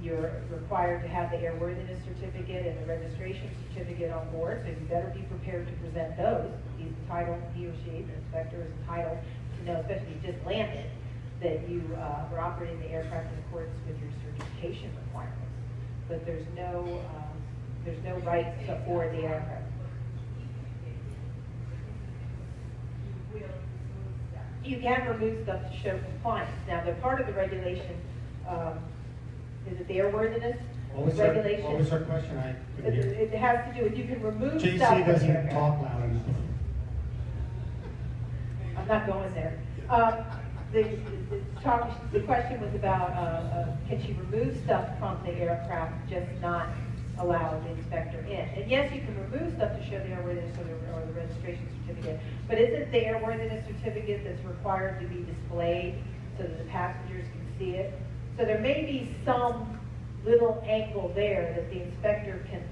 you're required to have the airworthiness certificate and the registration certificate on board, so you better be prepared to present those. He's entitled, he or she, the inspector is entitled to know, especially if you just landed, that you were operating the aircraft in accordance with your certification requirements. But there's no right to board the aircraft. You can remove stuff to show compliance. Now, the part of the regulation, is it the airworthiness regulation? What was her question? I couldn't hear. It has to do with, you can remove stuff. JC from the doesn't aircraft. talk loud enough. I'm not going there. The question was about, can she remove stuff from the aircraft, just not allow the inspector in? And yes, you can remove stuff to show the airworthiness or the registration certificate, but isn't the airworthiness certificate that's required to be displayed so that the passengers can see it? So there may be some little angle there that the inspector can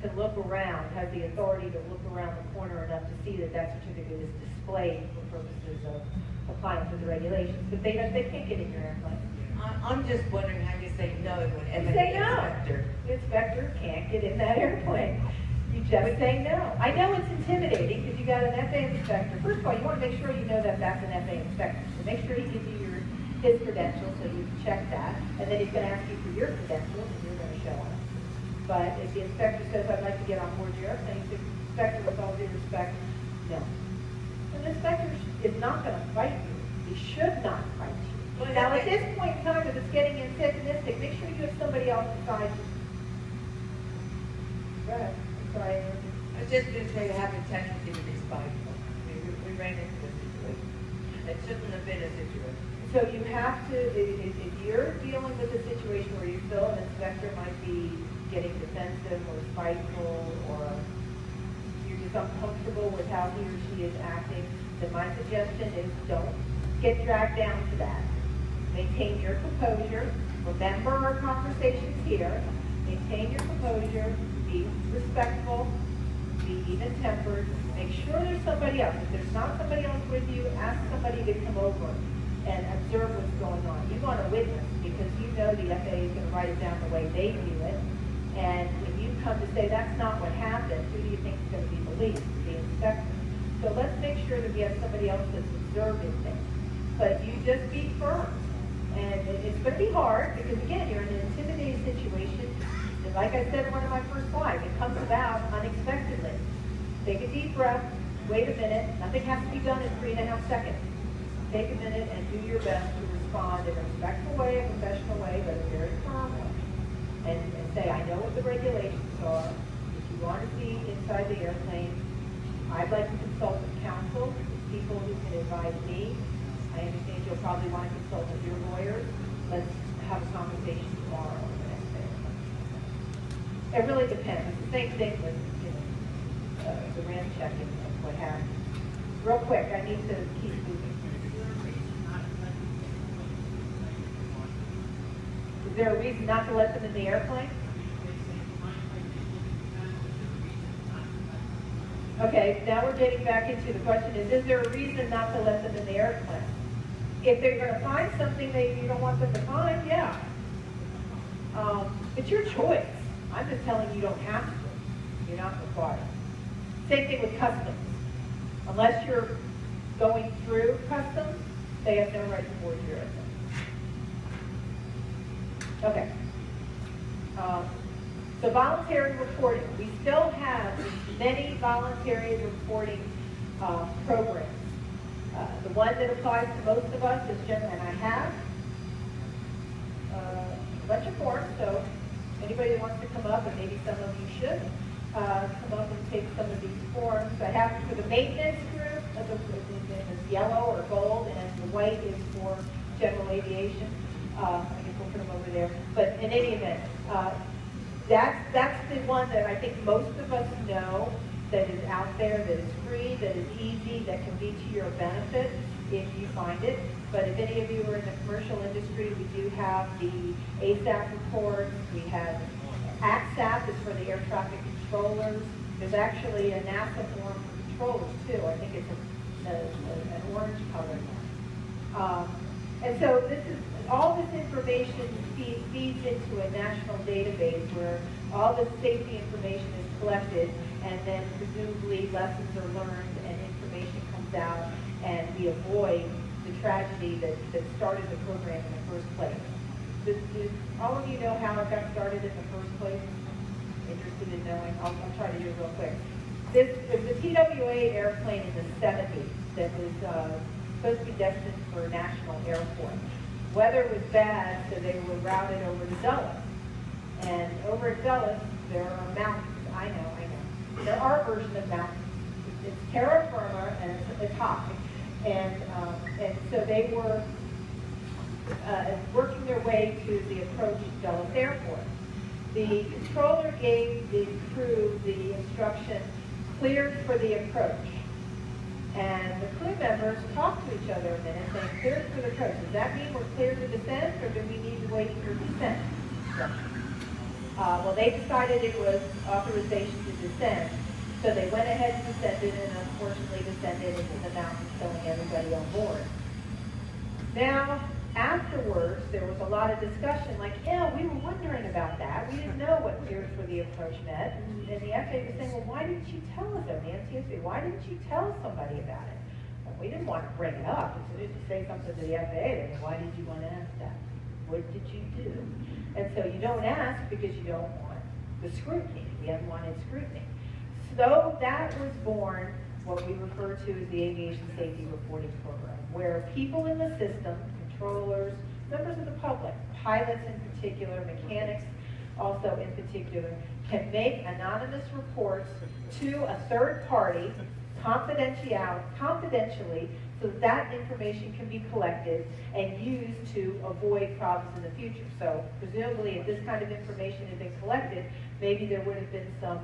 can look around, has the authority to look around the corner enough to see that that certificate is displayed for purposes of applying for the regulations, but they can't get in your airplane. I'm just wondering how you say no to an You say FAA no. inspector. The inspector can't get in that airplane. You just say no. I know it's intimidating because you got an FAA inspector. First of all, you want to make sure you know that that's an FAA inspector. So make sure he gives you his credentials so you can check that. And then he's going to ask you for your credentials and you're going to show him. But if the inspector says, I'd like to get on board your airplane, the inspector, with all due respect, no. And the inspector is not going to fight you. He should not fight you. Well, Now, at okay. this point in time, if it's getting antagonistic, make sure you have somebody else beside you. Go ahead. I'm sorry. I was just going to say having technically with these spiteful. We ran into a situation. It shouldn't have been a situation. So you have to, if you're dealing with a situation where you feel an inspector might be getting defensive or spiteful, or you're just uncomfortable with how he or she is acting, then my suggestion is don't get dragged down to that. Maintain your composure. Remember our conversations here. Maintain your composure. Be respectful. Be even-tempered. Make sure there's somebody else. If there's not somebody else with you, ask somebody to come over and observe what's going on. You want a witness because you know the FAA is going to write it down the way they view it. And when you come to say that's not what happened, who do you think is going to be believed? The inspector. So let's make sure that we have somebody else that's observing things. But you just be firm. And it's going to be hard because, again, you're in an intimidating situation. And like I said in one of my first slides, it comes about unexpectedly. Take a deep breath. Wait a minute. Nothing has to be done in 3.5 seconds. Take a minute and do your best to respond in a respectful way, a professional way, but a very firm way. And say, I know what the regulations are. If you want to be inside the airplane, I'd like to consult with counsel, people who can advise me. I understand you'll probably want to consult with your lawyers. Let's have a conversation tomorrow or the next day. It really depends. It's the same thing with, the RAM checking and what have you. Real quick, I need to keep moving. Is there a reason not to let them in the airplane? Okay, now we're getting back into the question is there a reason not to let them in the airplane? If they're going to find something that you don't want them to find, yeah. It's your choice. I'm just telling you don't have to. You're not required. Same thing with customs. Unless you're going through customs, they have no right to board your airplane. Okay. So voluntary reporting. We still have many voluntary reporting programs. The one that applies to most of us is and I have a bunch of forms, so anybody that wants to come up, and maybe some of you should, come up and take some of these forms. I have for the maintenance group, it's yellow or gold, and the white is for general aviation. I guess we'll put them over there. But in any event, that's the one that I think most of us know that is out there, that is free, that is easy, that can be to your benefit if you find it. But if any of you are in the commercial industry, we do have the ASAP reports. We have ACSAP is for the air traffic controllers. There's actually a NASA form for controllers too. I think it's an orange color one. And so all this information feeds into a national database where all the safety information is collected, and then presumably lessons are learned and information comes out, and we avoid the tragedy that started the program in the first place. Does all of you know how it got started in the first place? Interested in knowing? I'll try to do it real quick. There was a TWA airplane in the 70s that was supposed to be destined for national airport. Weather was bad, so they were routed over to Dulles. And over at Dulles, there are mountains. I know. There are versions of mountains. It's terra firma, and it's high. And so they were working their way to the approach to Dulles Airport. The controller gave the crew the instruction, cleared for the approach. And the crew members talked to each other a minute, saying, cleared for the approach. Does that mean we're clear to descend, or do we need to wait for descent instructions? Well, they decided it was authorization to descend, so they went ahead and descended, and unfortunately descended into the mountains, killing everybody on board. Now, afterwards, there was a lot of discussion, like, yeah, we were wondering about that. We didn't know what fears for the approach meant. And the FAA was saying, well, why didn't you tell us, or the NTSB, why didn't you tell somebody about it? Well, we didn't want to bring it up. As soon as you say something to the FAA, then why did you want to ask that? What did you do? And so you don't ask because you don't want the scrutiny, the unwanted scrutiny. So that was born what we refer to as the Aviation Safety Reporting Program, where people in the system, controllers, members of the public, pilots in particular, mechanics also in particular, can make anonymous reports to a third party confidentially, so that information can be collected and used to avoid problems in the future. So presumably if this kind of information had been collected, maybe there would have been some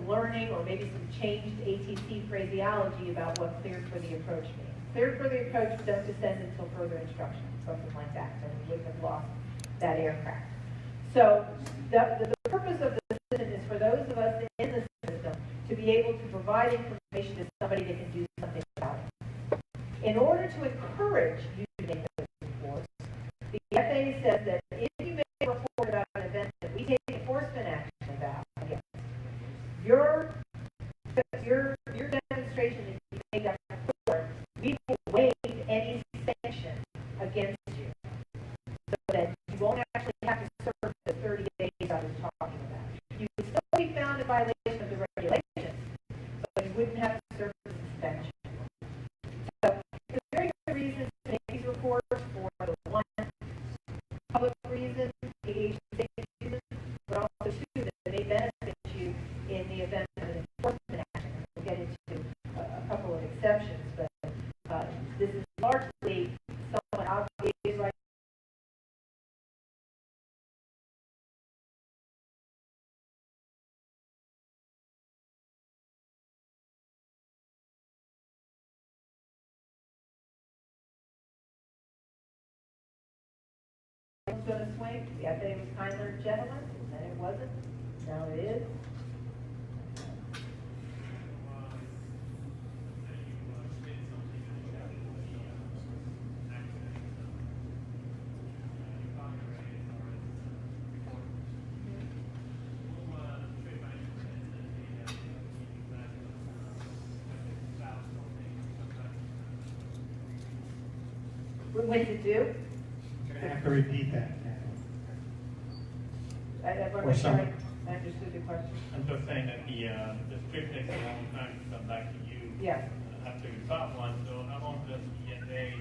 learning or maybe some changed ATC phraseology about what cleared for the approach means. Cleared for the approach, don't descend until further instruction, something like that, then we wouldn't have lost that aircraft. So the purpose of the system is for those of us in the system to be able to provide information to somebody that can do something about it. In order to encourage you to make those reports, the FAA says that if you make a report about an event that we take enforcement action about, your demonstration that you made that report, we will waive any sanction against you, so that you won't actually have to serve the 30 days I was talking about. You would still be found in violation of the regulations, but you wouldn't have to serve the suspension. So there's very good reasons to make these reports for the one public reason, aviation safety reason, but also two that may benefit you in the event of an enforcement action. We'll get into a couple of exceptions, but this is largely somewhat obvious right. Going to swing. The FAA was kinder and gentlemen, and then it wasn't. Now it is. What did it do? You're going to have to repeat that. I Or some- I understood the question. I'm just saying that the script takes a long time to come back to you. Yes. After you start one, so how long does ESA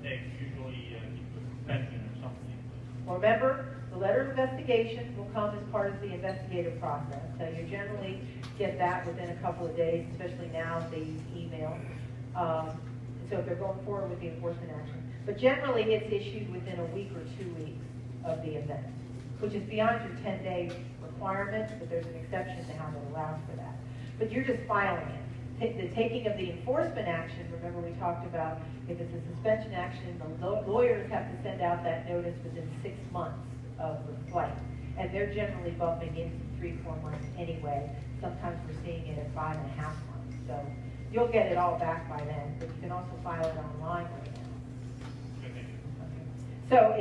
take usually keep a suspension or something? Well, remember, the letter of investigation will come as part of the investigative process. So you generally get that within a couple of days, especially now they use email. So if they're going forward with the enforcement action. But generally, it's issued within a week or 2 weeks of the event, which is beyond your 10-day requirement, but there's an exception to how that allows for that. But you're just filing it. The taking of the enforcement action, remember we talked about if it's a suspension action, the lawyers have to send out that notice within 6 months of the flight. And they're generally bumping into 3-4 months anyway. Sometimes we're seeing it at 5.5 months. So you'll get it all back by then, but you can also file it online right now. So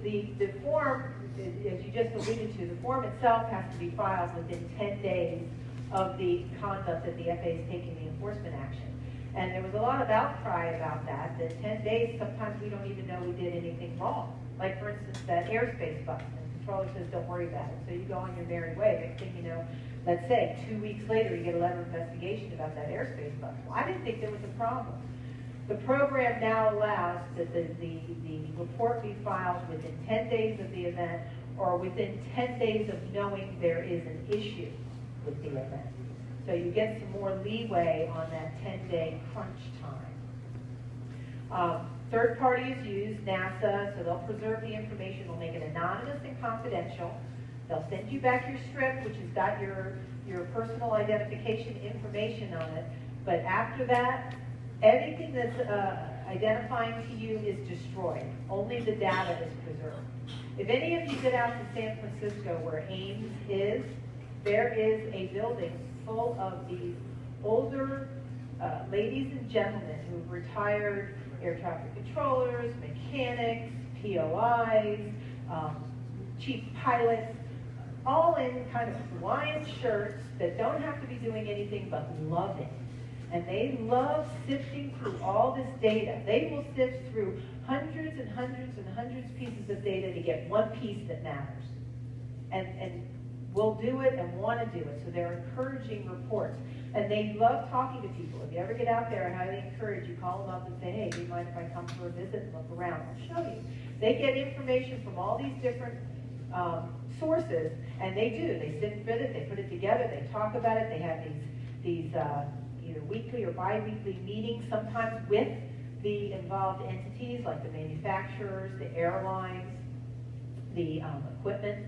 the form, as you just alluded to, the form itself has to be filed within 10 days of the conduct that the FAA is taking the enforcement action. And there was a lot of outcry about that 10 days, sometimes we don't even know we did anything wrong. Like, for instance, that airspace button, and the controller says, don't worry about it. So you go on your merry way. Next thing you know, let's say 2 weeks later, you get a letter of investigation about that airspace button. Well, I didn't think there was a problem. The program now allows that the report be filed within 10 days of the event or within 10 days of knowing there is an issue with the event. So you get some more leeway on that 10-day crunch time. Third party is used, NASA, so they'll preserve the information. They'll make it anonymous and confidential. They'll send you back your strip, which has got your personal identification information on it. But after that, everything that's identifying to you is destroyed. Only the data is preserved. If any of you get out to San Francisco where Ames is, there is a building full of these older ladies and gentlemen who've retired air traffic controllers, mechanics, POIs, chief pilots, all in kind of Hawaiian shirts that don't have to be doing anything but love it. And they love sifting through all this data. They will sift through hundreds and hundreds and hundreds of pieces of data to get one piece that matters. And will do it and want to do it. So they're encouraging reports. And they love talking to people. If you ever get out there, I highly encourage you, call them up and say, hey, do you mind if I come for a visit and look around? I'll show you. They get information from all these different sources, and they do. They sit with it, they put it together, they talk about it, they have these either weekly or bi-weekly meetings, sometimes with the involved entities like the manufacturers, the airlines, the equipment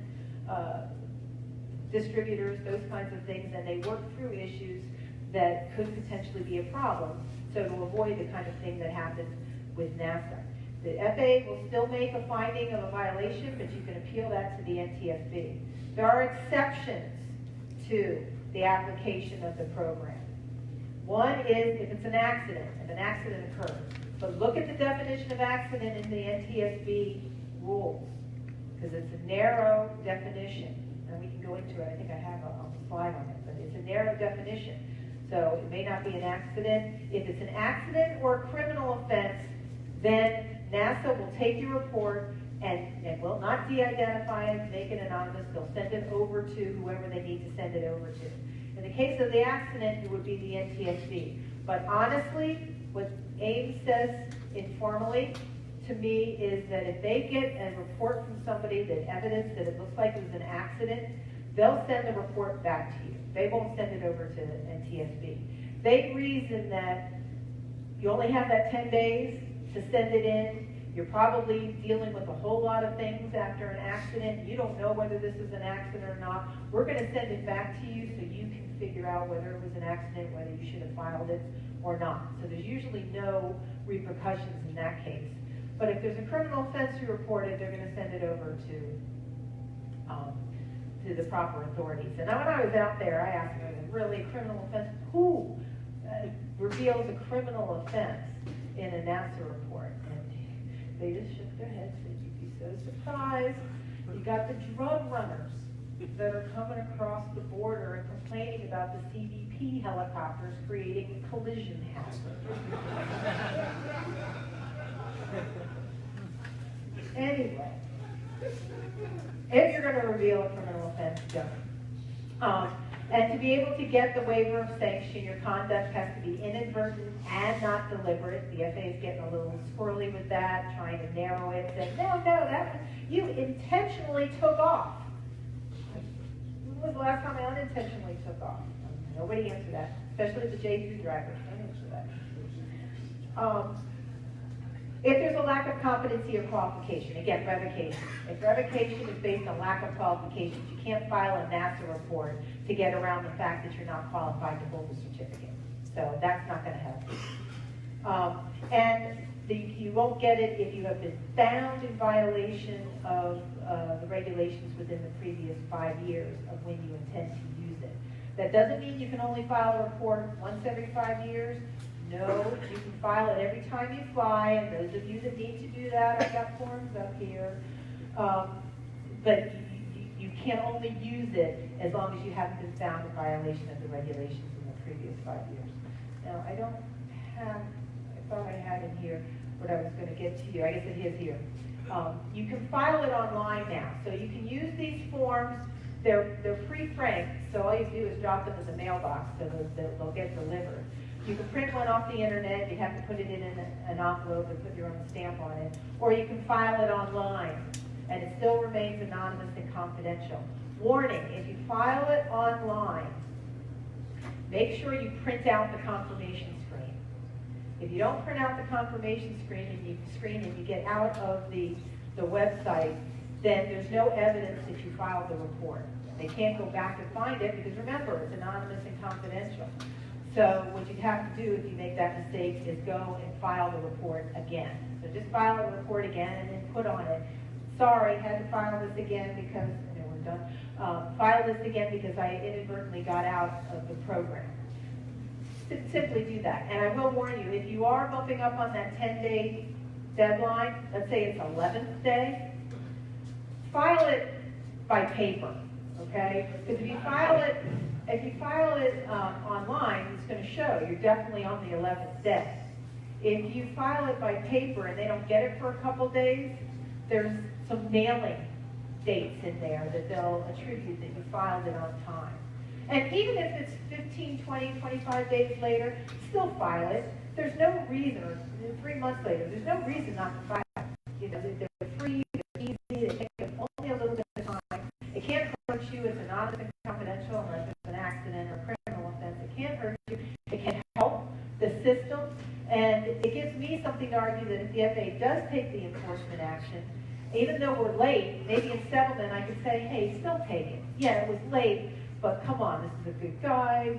distributors, those kinds of things, and they work through issues that could potentially be a problem, so to avoid the kind of thing that happened with NASA. The FAA will still make a finding of a violation, but you can appeal that to the NTSB. There are exceptions to the application of the program. One is if it's an accident, if an accident occurs. But look at the definition of accident in the NTSB rules, because it's a narrow definition. And we can go into it, I think I have a slide on it, but it's a narrow definition. So it may not be an accident. If it's an accident or a criminal offense, then NASA will take your report and will not de-identify it, make it anonymous. They'll send it over to whoever they need to send it over to. In the case of the accident, it would be the NTSB. But honestly, what Ames says informally to me is that if they get a report from somebody that evidence that it looks like it was an accident, they'll send the report back to you. They won't send it over to NTSB. They reason that you only have that 10 days to send it in. You're probably dealing with a whole lot of things after an accident. You don't know whether this is an accident or not. We're going to send it back to you so you can figure out whether it was an accident, whether you should have filed it or not. So there's usually no repercussions in that case. But if there's a criminal offense you reported, they're going to send it over to the proper authorities. And when I was out there, I asked them, really, a criminal offense? Who reveals a criminal offense in a NASA report? And they just shook their heads and said, you'd be so surprised. You got the drug runners that are coming across the border and complaining about the CBP helicopters creating a collision hazard. Anyway, if you're going to reveal a criminal offense, don't. And to be able to get the waiver of sanction, your conduct has to be inadvertent and not deliberate. The FAA is getting a little squirrely with that, trying to narrow it, saying, no, that you intentionally took off. When was the last time I unintentionally took off? Nobody answered that, especially the J3 drivers. Don't answer that. If there's a lack of competency or qualification, again, revocation. If revocation is based on lack of qualifications, you can't file a NASA report to get around the fact that you're not qualified to hold a certificate. So that's not going to help you. You won't get it if you have been found in violation of the regulations within the previous 5 years of when you intend to use it. That doesn't mean you can only file a report once every 5 years. No, you can file it every time you fly, and those of you that need to do that, I've got forms up here. But you can only use it as long as you haven't been found in violation of the regulations in the previous 5 years. Now, I don't have, I thought I had in here what I was going to get to you. I guess it is here. You can file it online now. So you can use these forms. They're pre-framed, so all you do is drop them in the mailbox so they'll get delivered. You can print one off the internet, you have to put it in an envelope and put your own stamp on it, or you can file it online, and it still remains anonymous and confidential. Warning, if you file it online, make sure you print out the confirmation screen. If you don't print out the confirmation screen and you get out of the website, then there's no evidence that you filed the report. They can't go back and find it because remember, it's anonymous and confidential. So what you'd have to do if you make that mistake is go and file the report again. So just file the report again and then put on it sorry, had to file this again because, no, we're done. File this again because I inadvertently got out of the program. Simply do that. And I will warn you, if you are bumping up on that 10-day deadline, let's say it's 11th day, file it by paper, okay? Because if you file it online, it's going to show you're definitely on the 11th day. If you file it by paper and they don't get it for a couple days, there's some mailing dates in there that they'll attribute that you filed it on time. And even if it's 15, 20, 25 days later, still file it. There's no reason, or 3 months later, there's no reason not to file it. You know, they're free, they're easy, they take only a little bit of time. It can't hurt you, it's anonymous and confidential unless it's an accident or criminal offense. It can't hurt you, it can help the system, and it gives me something to argue that if the FAA does take the enforcement action, even though we're late, maybe in settlement I could say, hey, still take it. Yeah, it was late, but come on, this is a good guy,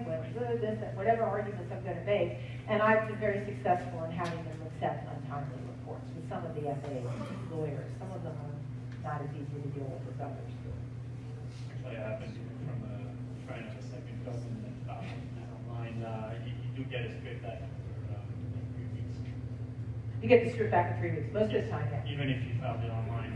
this, and whatever arguments I'm going to make. And I've been very successful in having them accept untimely reports with some of the FAA lawyers. Some of them are not as easy to deal with as others. Actually, I happened from trying to have a second cousin that online. You do get a script back after 3 weeks. You get the script back in 3 weeks, most of the time, yeah. Even if you filed it online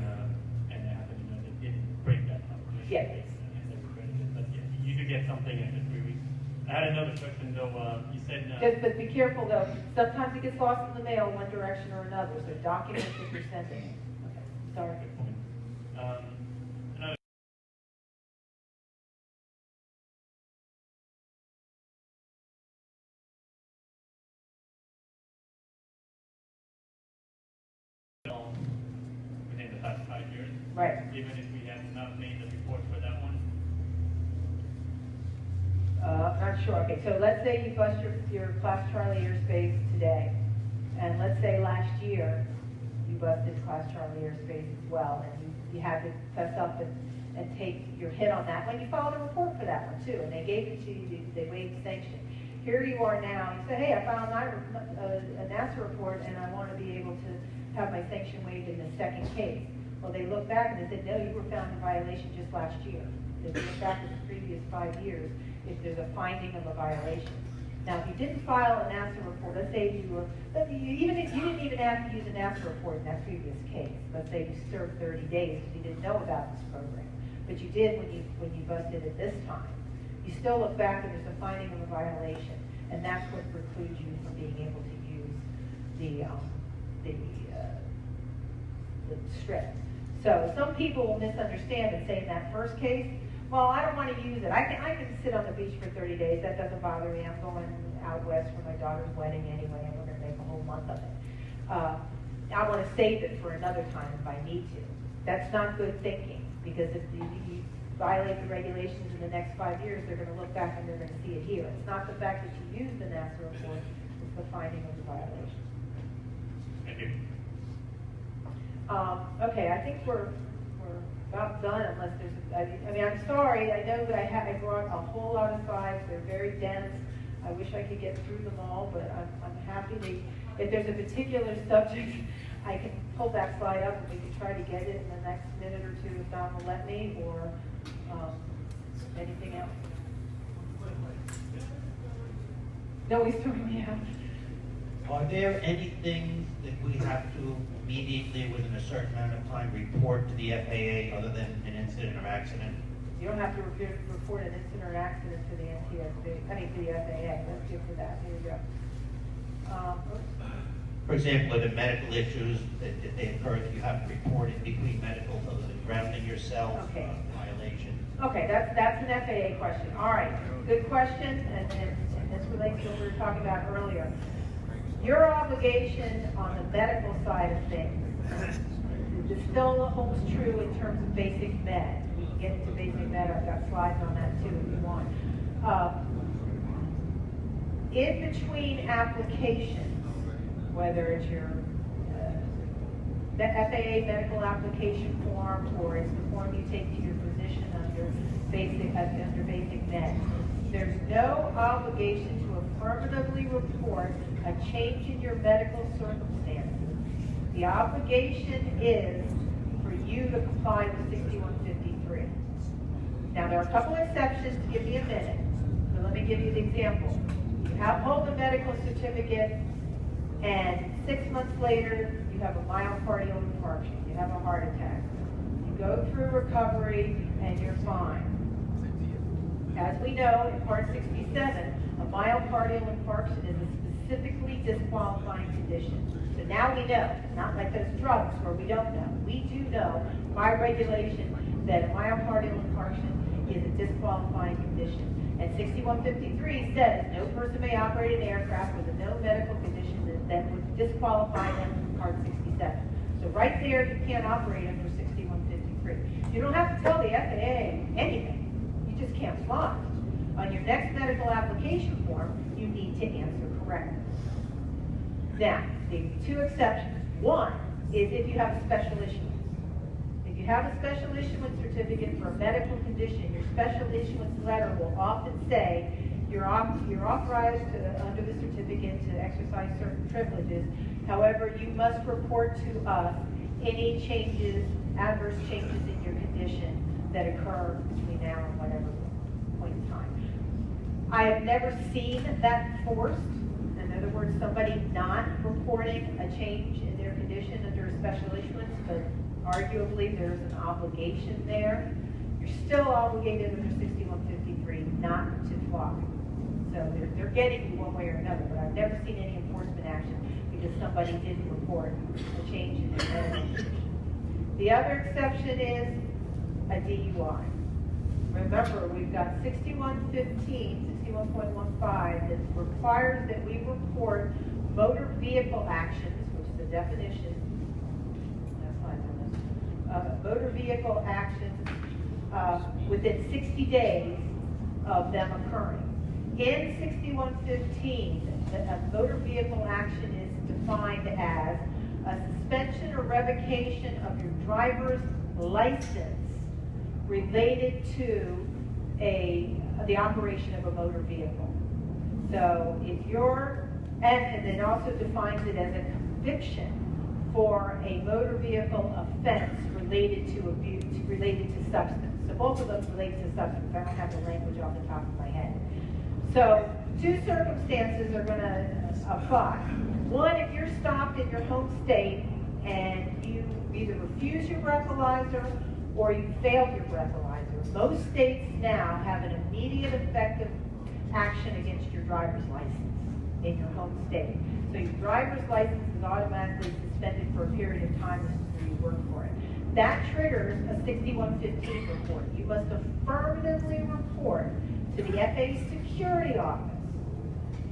and they happen, you know, they didn't break that information. Yeah. And they were credited, but yeah, you do get something after 3 weeks. I had another question though. You said. But be careful though. Sometimes it gets lost in the mail one direction or another. So document what you're sending. Okay. Sorry. Another. Within the past 5 years. Right. Even if we have not made the report for that one. Not sure. Okay, so let's say you bust your Class Charlie airspace today, and let's say last year you busted Class Charlie airspace as well, and you had to fess up and take your hit on that when you filed a report for that one too, and they gave it to you, they waived sanction. Here you are now, you say, hey, I filed a NASA report and I want to be able to have my sanction waived in the second case. Well, they looked back and they said, no, you were found in violation just last year. They looked back at the previous 5 years if there's a finding of a violation. Now, if you didn't file a NASA report, let's say even if you didn't even have to use a NASA report in that previous case, let's say you served 30 days because you didn't know about this program, but you did when you busted it this time, you still look back and there's a finding of a violation, and that's what precludes you from being able to use the strip. So some people will misunderstand and say in that first case, well, I don't want to use it. I can sit on the beach for 30 days. That doesn't bother me. I'm going out west for my daughter's wedding anyway, and we're going to make a whole month of it. I want to save it for another time if I need to. That's not good thinking, because if you violate the regulations in the next 5 years, they're going to look back and they're going to see it here. It's not the fact that you used the NASA report, it's the finding of the violation. Thank you. Okay, I think we're about done unless there's, I mean, I'm sorry, I know that I brought a whole lot of slides, they're very dense. I wish I could get through them all, but I'm happy to, if there's a particular subject, I can pull that slide up and we can try to get it in the next minute or two if Don will let me, or anything else. No, he's throwing me out. Are there any things that we have to immediately, within a certain amount of time, report to the FAA other than an incident or accident? You don't have to report an incident or accident to the NTSB, to the FAA. Let's get to that. Here we go. For example, are there medical issues that if they occur that you have to report in between medicals other than grounding yourself, Okay. violation? Okay, that's an FAA question. All right, good question, and this relates to what we were talking about earlier. Your obligation on the medical side of things it still holds true in terms of basic med. We can get into basic med. I've got slides on that too if you want. In between applications, whether it's your the FAA medical application form or it's the form you take to your physician under basic med, there's no obligation to affirmatively report a change in your medical circumstances. The obligation is for you to comply with 6153. Now, there are a couple exceptions. Give me a minute. So let me give you the example. You hold a medical certificate, and 6 months later, you have a myocardial infarction. You have a heart attack. You go through recovery, and you're fine. As we know, in Part 67, a myocardial infarction is a specifically disqualifying condition. So now we know, not like those drugs where we don't know. We do know by regulation that a myocardial infarction is a disqualifying condition. And 6153 says no person may operate an aircraft with a known medical condition that would disqualify them from Part 67. So right there, you can't operate under 6153. You don't have to tell the FAA anything. You just can't fly. On your next medical application form, you need to answer correctly. Now, the two exceptions. One is if you have a special issuance. If you have a special issuance certificate for a medical condition, your special issuance letter will often say you're authorized under the certificate to exercise certain privileges. However, you must report to us any changes, adverse changes in your condition that occur between now and whatever point in time. I have never seen that forced. In other words, somebody not reporting a change in their condition under a special issuance, but arguably there's an obligation there. You're still obligated under 6153 not to fly. So they're getting you one way or another, but I've never seen any enforcement action because somebody didn't report a change in their medical condition. The other exception is a DUI. Remember, we've got 61.15 that requires that we report motor vehicle actions, which is the definition. Motor vehicle actions within 60 days of them occurring. In 6115, a motor vehicle action is defined as a suspension or revocation of your driver's license related to the operation of a motor vehicle. So if you're, and it also defines it as a conviction for a motor vehicle offense related to abuse, related to substance. So both of those relate to substance. I don't have the language off the top of my head. So two circumstances are going to apply. One, if you're stopped in your home state and you either refuse your breathalyzer or you failed your breathalyzer. Most states now have an immediate effective action against your driver's license in your home state. So your driver's license is automatically suspended for a period of time until you work for it. That triggers a 6115 report. You must affirmatively report to the FAA security office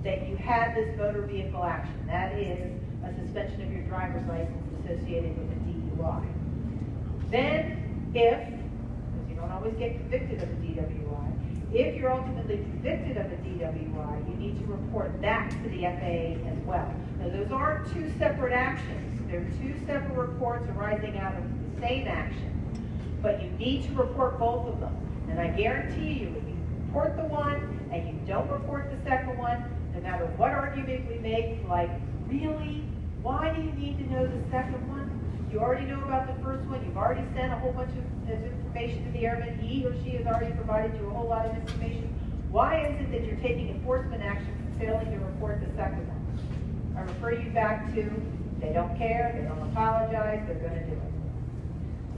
that you had this motor vehicle action. That is a suspension of your driver's license associated with a DUI. Then, because you don't always get convicted of a DWI, if you're ultimately convicted of a DWI, you need to report that to the FAA as well. Now, those aren't two separate actions. They're two separate reports arising out of the same action. But you need to report both of them. And I guarantee you, if you report the one and you don't report the second one, no matter what argument we make, like, really? Why do you need to know the second one? You already know about the first one. You've already sent a whole bunch of information to the airman. He or she has already provided you a whole lot of information. Why is it that you're taking enforcement action for failing to report the second one? I refer you back to, they don't care, they don't apologize, they're going to do it.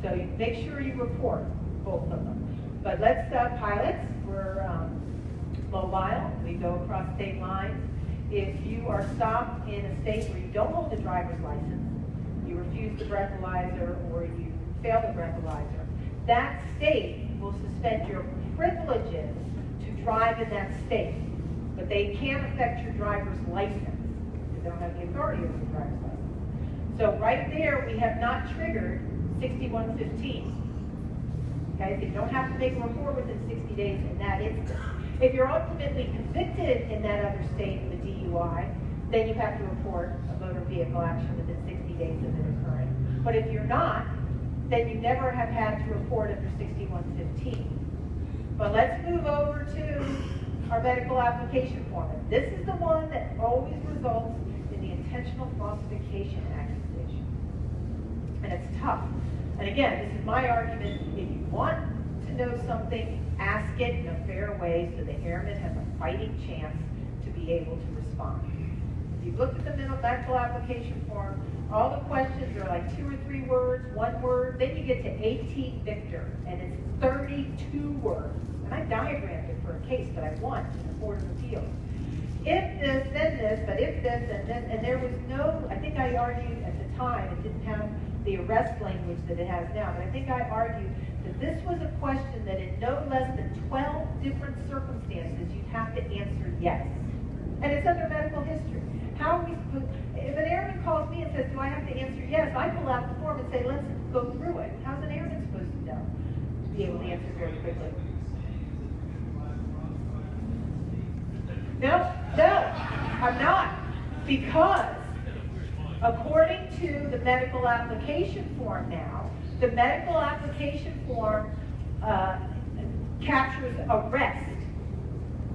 So you make sure you report both of them. But let's, pilots, we're mobile. We go across state lines. If you are stopped in a state where you don't hold a driver's license, you refuse the breathalyzer, or you fail the breathalyzer, that state will suspend your privileges to drive in that state. But they can't affect your driver's license because they don't have the authority over the driver's license. So right there, we have not triggered 6115. Okay, so you don't have to make a report within 60 days in that instance. If you're ultimately convicted in that other state of a DUI, then you have to report a motor vehicle action within 60 days of it occurring. But if you're not, then you never have had to report under 6115. But let's move over to our medical application form. And this is the one that always results in the intentional falsification accusation. And it's tough And again, this is my argument. If you want to know something, ask it in a fair way so the airman has a fighting chance to be able to respond. If you look at the medical application form, all the questions are like 2 or 3 words, 1 word. Then you get to 18 Victor, and it's 32 words. And I diagrammed it for a case that I won in the Court of Appeals. If this, then this, but if this, and then, and there was no, I think I argued at the time, it didn't have the arrest language that it has now, but I think I argued that this was a question that in no less than 12 different circumstances you'd have to answer yes. And it's under medical history. How are we supposed, if an airman calls me and says, do I have to answer yes, I pull out the form and say, let's go through it. How's an airman supposed to know? Be able to answer very quickly. No, I'm not. Because according to the medical application form now, the medical application form captures arrest.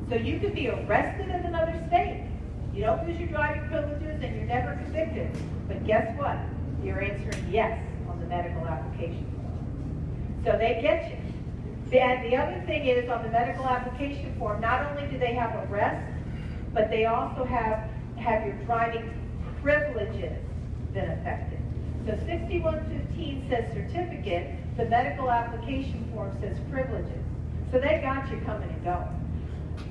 So you could be arrested in another state. You don't lose your driving privileges and you're never convicted. But guess what? You're answering yes on the medical application form. So they get you. And the other thing is, on the medical application form, not only do they have arrest, but they also have your driving privileges been affected. So 6115 says certificate, the medical application form says privileges. So they got you coming and going.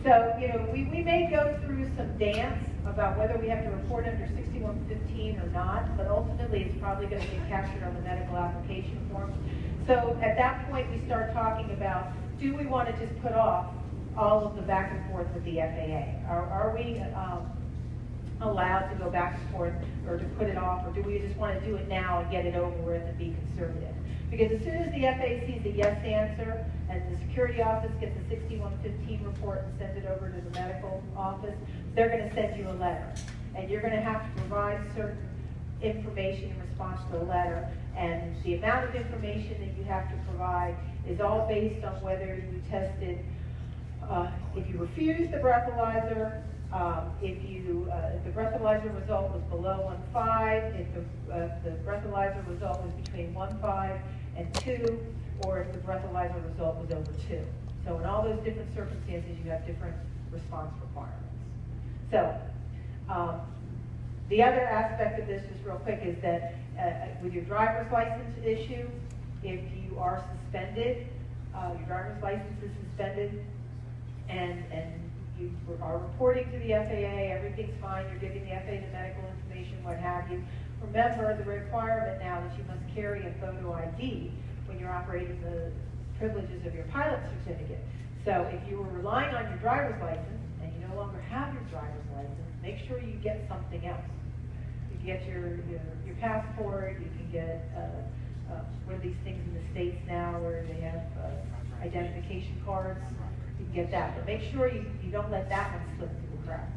So, you know, we may go through some dance about whether we have to report under 6115 or not, but ultimately it's probably going to get captured on the medical application form. So at that point we start talking about, do we want to just put off all of the back and forth with the FAA? Are we allowed to go back and forth, or to put it off, or do we just want to do it now and get it over with and be conservative? Because as soon as the FAA sees a yes answer, and the security office gets a 6115 report and sends it over to the medical office, they're going to send you a letter. And you're going to have to provide certain information in response to the letter, and the amount of information that you have to provide is all based on whether you tested, if you refused the breathalyzer, if the breathalyzer result was below 1.5, if the breathalyzer result was between 1.5 and 2, or if the breathalyzer result was over 2. So in all those different circumstances, you have different response requirements. So the other aspect of this, just real quick, is that with your driver's license issue, if you are suspended, your driver's license is suspended, and you are reporting to the FAA, everything's fine, you're giving the FAA the medical information, what have you. Remember the requirement now that you must carry a photo ID when you're operating the privileges of your pilot certificate. So if you were relying on your driver's license and you no longer have your driver's license, make sure you get something else. You can get your passport, you can get one of these things in the States now where they have identification cards. You can get that, but make sure you don't let that one slip through the cracks.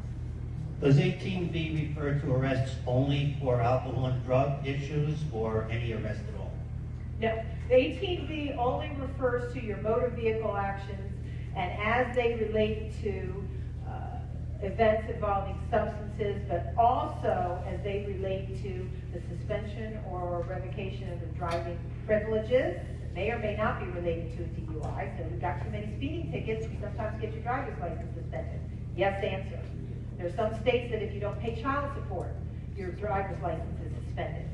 Does 18B refer to arrests only for alcohol and drug issues, or any arrest at all? No, the 18B only refers to your motor vehicle actions, and as they relate to events involving substances, but also as they relate to the suspension or revocation of the driving privileges. It may or may not be related to a DUI. So if you've got too many speeding tickets, you sometimes get your driver's license suspended. Yes answer. There's some states that if you don't pay child support, your driver's license is suspended.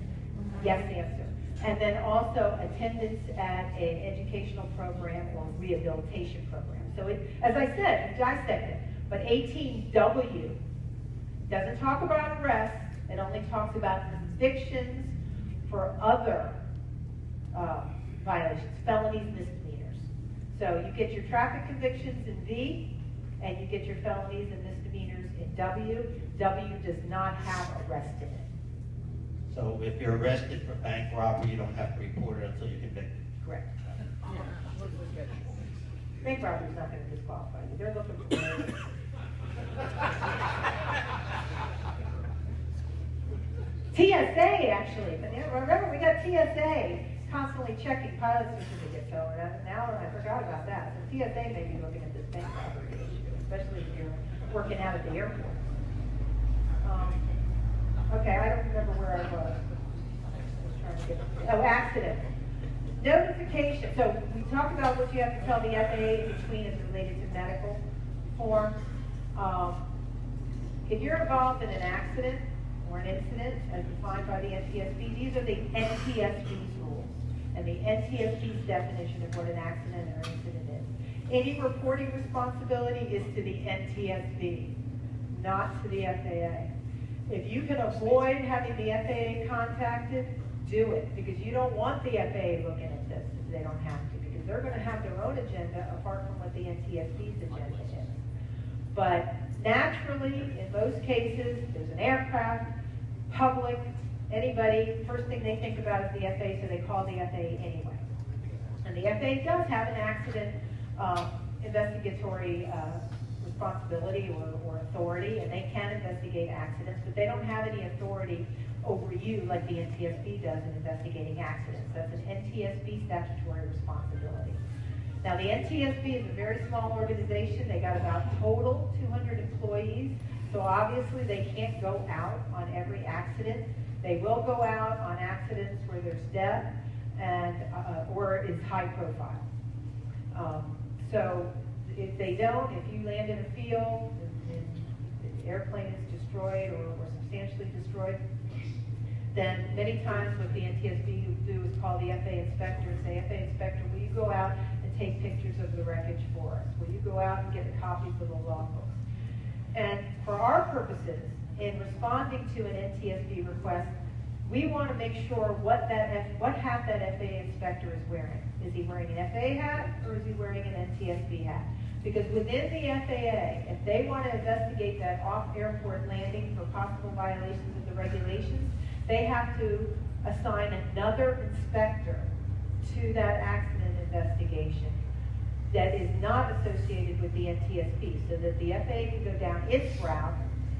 Yes answer. And then also attendance at an educational program or rehabilitation program. So as I said, we dissect it. But 18W doesn't talk about arrests. It only talks about convictions for other violations, felonies, misdemeanors. So you get your traffic convictions in V, and you get your felonies and misdemeanors in W. W does not have arrest in it. So if you're arrested for bank robbery, you don't have to report it until you're convicted? Correct. Bank robbery is not going to disqualify you. They're looking for TSA, actually. But remember, we got TSA constantly checking pilot certificates. So now I forgot about that. So TSA may be looking at this bank robbery issue, especially if you're working out at the airport. Okay, I don't remember where I was. I was trying to get. Oh, accident. Notification, so we talked about what you have to tell the FAA in between as related to medical forms. If you're involved in an accident or an incident as defined by the NTSB, these are the NTSB's rules and the NTSB's definition of what an accident or incident is. Any reporting responsibility is to the NTSB, not to the FAA. If you can avoid having the FAA contacted, do it, because you don't want the FAA looking at this if they don't have to, because they're going to have their own agenda apart from what the NTSB's agenda is. But naturally, in most cases, there's an aircraft, public, anybody, first thing they think about is the FAA, so they call the FAA anyway. And the FAA does have an accident investigatory responsibility or authority, and they can investigate accidents, but they don't have any authority over you like the NTSB does in investigating accidents. That's an NTSB statutory responsibility. Now, the NTSB is a very small organization. They got about total 200 employees, so obviously they can't go out on every accident. They will go out on accidents where there's death and or is high profile. So if they don't, if you land in a field and the airplane is destroyed or substantially destroyed, then many times what the NTSB will do is call the FAA inspector and say, FAA inspector, will you go out and take pictures of the wreckage for us? Will you go out and get the copies of the logbooks? And for our purposes, in responding to an NTSB request, we want to make sure what hat that FAA inspector is wearing. Is he wearing an FAA hat or is he wearing an NTSB hat? Because within the FAA, if they want to investigate that off-airport landing for possible violations of the regulations, they have to assign another inspector to that accident investigation that is not associated with the NTSB, so that the FAA can go down its route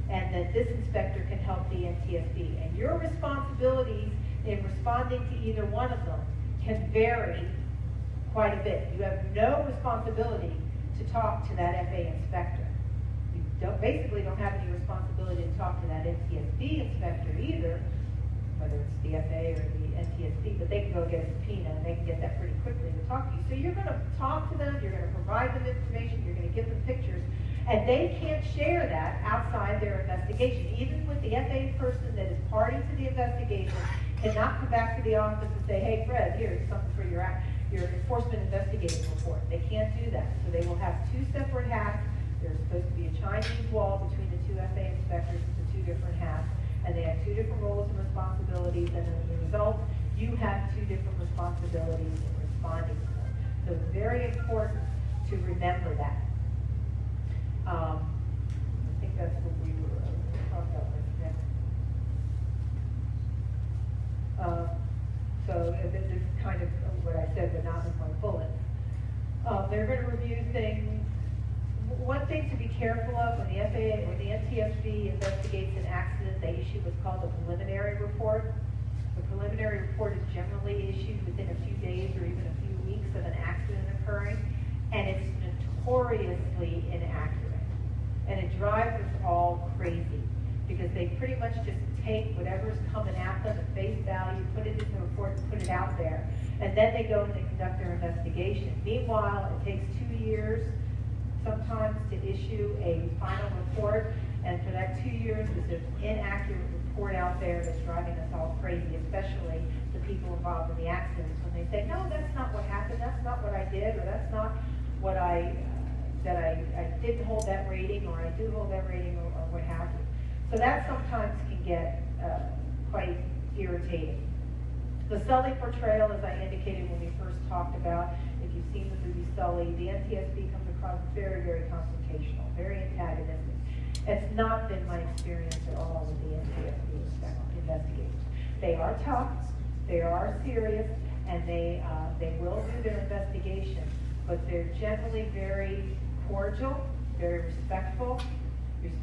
and that this inspector can help the NTSB. And your responsibilities in responding to either one of them can vary quite a bit. You have no responsibility to talk to that FAA inspector. You basically don't have any responsibility to talk to that NTSB inspector either, whether it's the FAA or the NTSB, but they can go get a subpoena and they can get that pretty quickly to talk to you. So you're going to talk to them, you're going to provide them information, you're going to give them pictures, and they can't share that outside their investigation. Even with the FAA person that is party to the investigation cannot come back to the office and say, hey Fred, here's something for your enforcement investigative report. They can't do that. So they will have two separate hats. There's supposed to be a Chinese wall between the two FAA inspectors with the two different hats. And they have two different roles and responsibilities, and as a result, you have two different responsibilities in responding to them. So it's very important to remember that. I think that's what we were talking about next. So this is kind of what I said, but not with my bullets. They're going to review things. One thing to be careful of when the FAA or the NTSB investigates an accident, they issue what's called a preliminary report. The preliminary report is generally issued within a few days or even a few weeks of an accident occurring, and it's notoriously inaccurate. And it drives us all crazy because they pretty much just take whatever's coming at them at face value, put it in the report, and put it out there, and then they go and they conduct their investigation. Meanwhile, it takes 2 years sometimes to issue a final report, and for that 2 years, there's an inaccurate report out there that's driving us all crazy, especially the people involved in the accidents, when they say, no, that's not what happened, that's not what I did, or that's not what I didn't hold that rating, or I do hold that rating, or what have you. So that sometimes can get quite irritating. The Sully portrayal, as I indicated when we first talked about, if you've seen the movie Sully, the NTSB comes across very, very confrontational, very antagonistic. It's not been my experience at all with the NTSB investigators. They are tough, they are serious, and they will do their investigation, but they're generally very cordial, very respectful.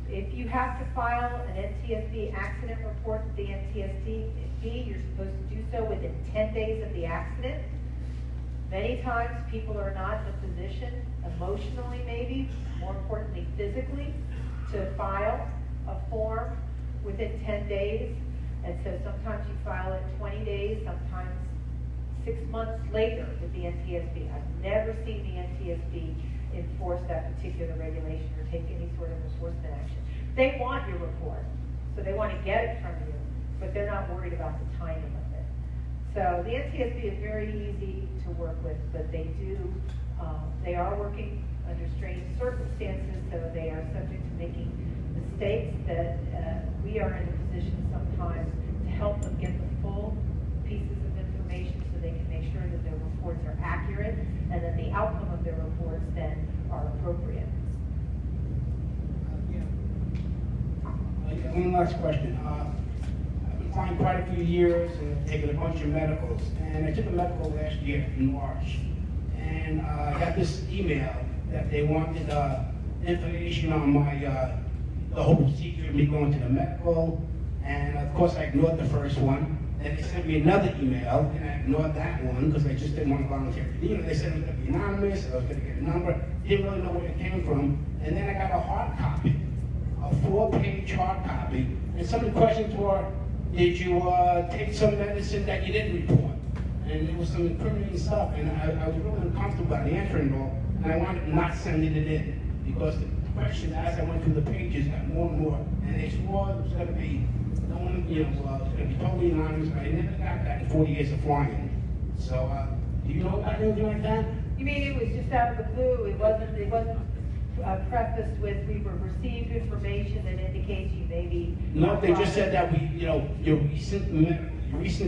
If you have to file an NTSB accident report with the NTSB, you're supposed to do so within 10 days of the accident. Many times people are not in a position, emotionally maybe, more importantly physically, to file a form within 10 days. And so sometimes you file it 20 days, sometimes 6 months later with the NTSB. I've never seen the NTSB enforce that particular regulation or take any sort of enforcement action. They want your report, so they want to get it from you, but they're not worried about the timing of it. So the NTSB is very easy to work with, but they are working under strange circumstances, so they are subject to making mistakes that we are in a position sometimes to help them get the full pieces of information so they can make sure that their reports are accurate and that the outcome of their reports then are appropriate. One last question. I've been flying quite a few years and taken a bunch of medicals. And I took a medical last year in March. And I got this email that they wanted information on the whole procedure of me going to the medical. And of course I ignored the first one. Then they sent me another email, and I ignored that one because I just didn't want to volunteer. They said it was going to be anonymous, I was going to get a number, didn't really know where it came from. And then I got a hard copy, a 4-page hard copy. And some of the questions were, did you take some medicine that you didn't report? And there was some incriminating stuff, and I was really uncomfortable about answering it all, and I wound up not sending it in because the questions, as I went through the pages, got more and more, and they swore it was going to be, no one, it was going to be totally anonymous, but I never got that in 40 years of flying. So, do you know about anything like that? You mean it was just out of the blue? It wasn't prefaced with, we received information that indicates you maybe... No, they just said that your recent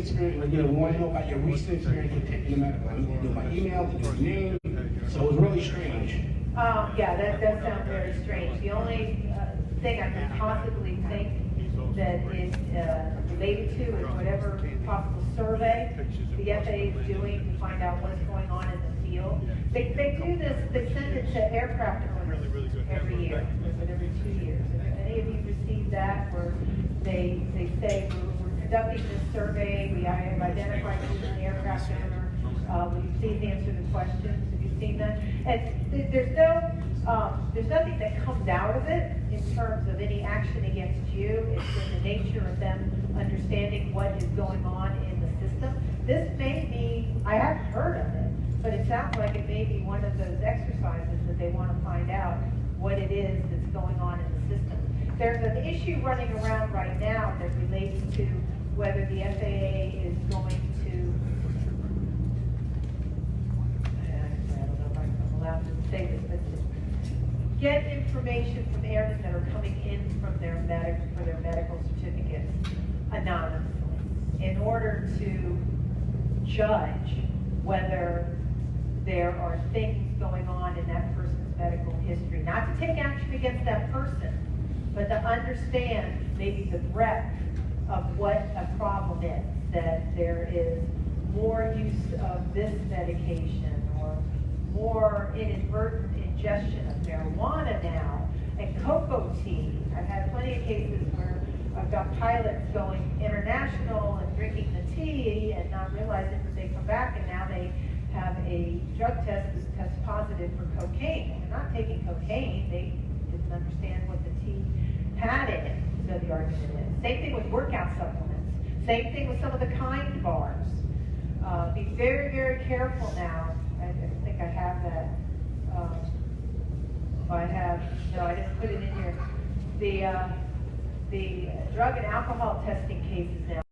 experience, we want to know about your recent experience with taking the medical. I mean, they knew my email, they knew my name, so it was really strange. Yeah, that does sound very strange. The only thing I can possibly think that is related to is whatever possible survey the FAA is doing to find out what's going on in the field. They do this, they send it to aircraft owners every year, every 2 years. If any of you received that, where they say, we're conducting this survey, we have identified you as an aircraft owner, will you please answer the questions? Have you seen that? And there's nothing that comes out of it in terms of any action against you. It's in the nature of them understanding what is going on in the system. This may be, I haven't heard of it, but it sounds like it may be one of those exercises that they want to find out what it is that's going on in the system. There's an issue running around right now that relates to whether the FAA is going to, I don't know if I'm allowed to say this, but get information from airmen that are coming in from for their medical certificates anonymously in order to judge whether there are things going on in that person's medical history. Not to take action against that person, but to understand maybe the breadth of what a problem is, that there is more use of this medication or more inadvertent ingestion of marijuana now, and cocoa tea. I've had plenty of cases where I've got pilots going international and drinking the tea and not realizing that they come back and now they have a drug test that tests positive for cocaine. They're not taking cocaine, they didn't understand what the tea had in it, so the argument is. Same thing with workout supplements. Same thing with some of the kind bars. Be very, very careful now. I think I have that. No, I didn't put it in here. The drug and alcohol testing cases now.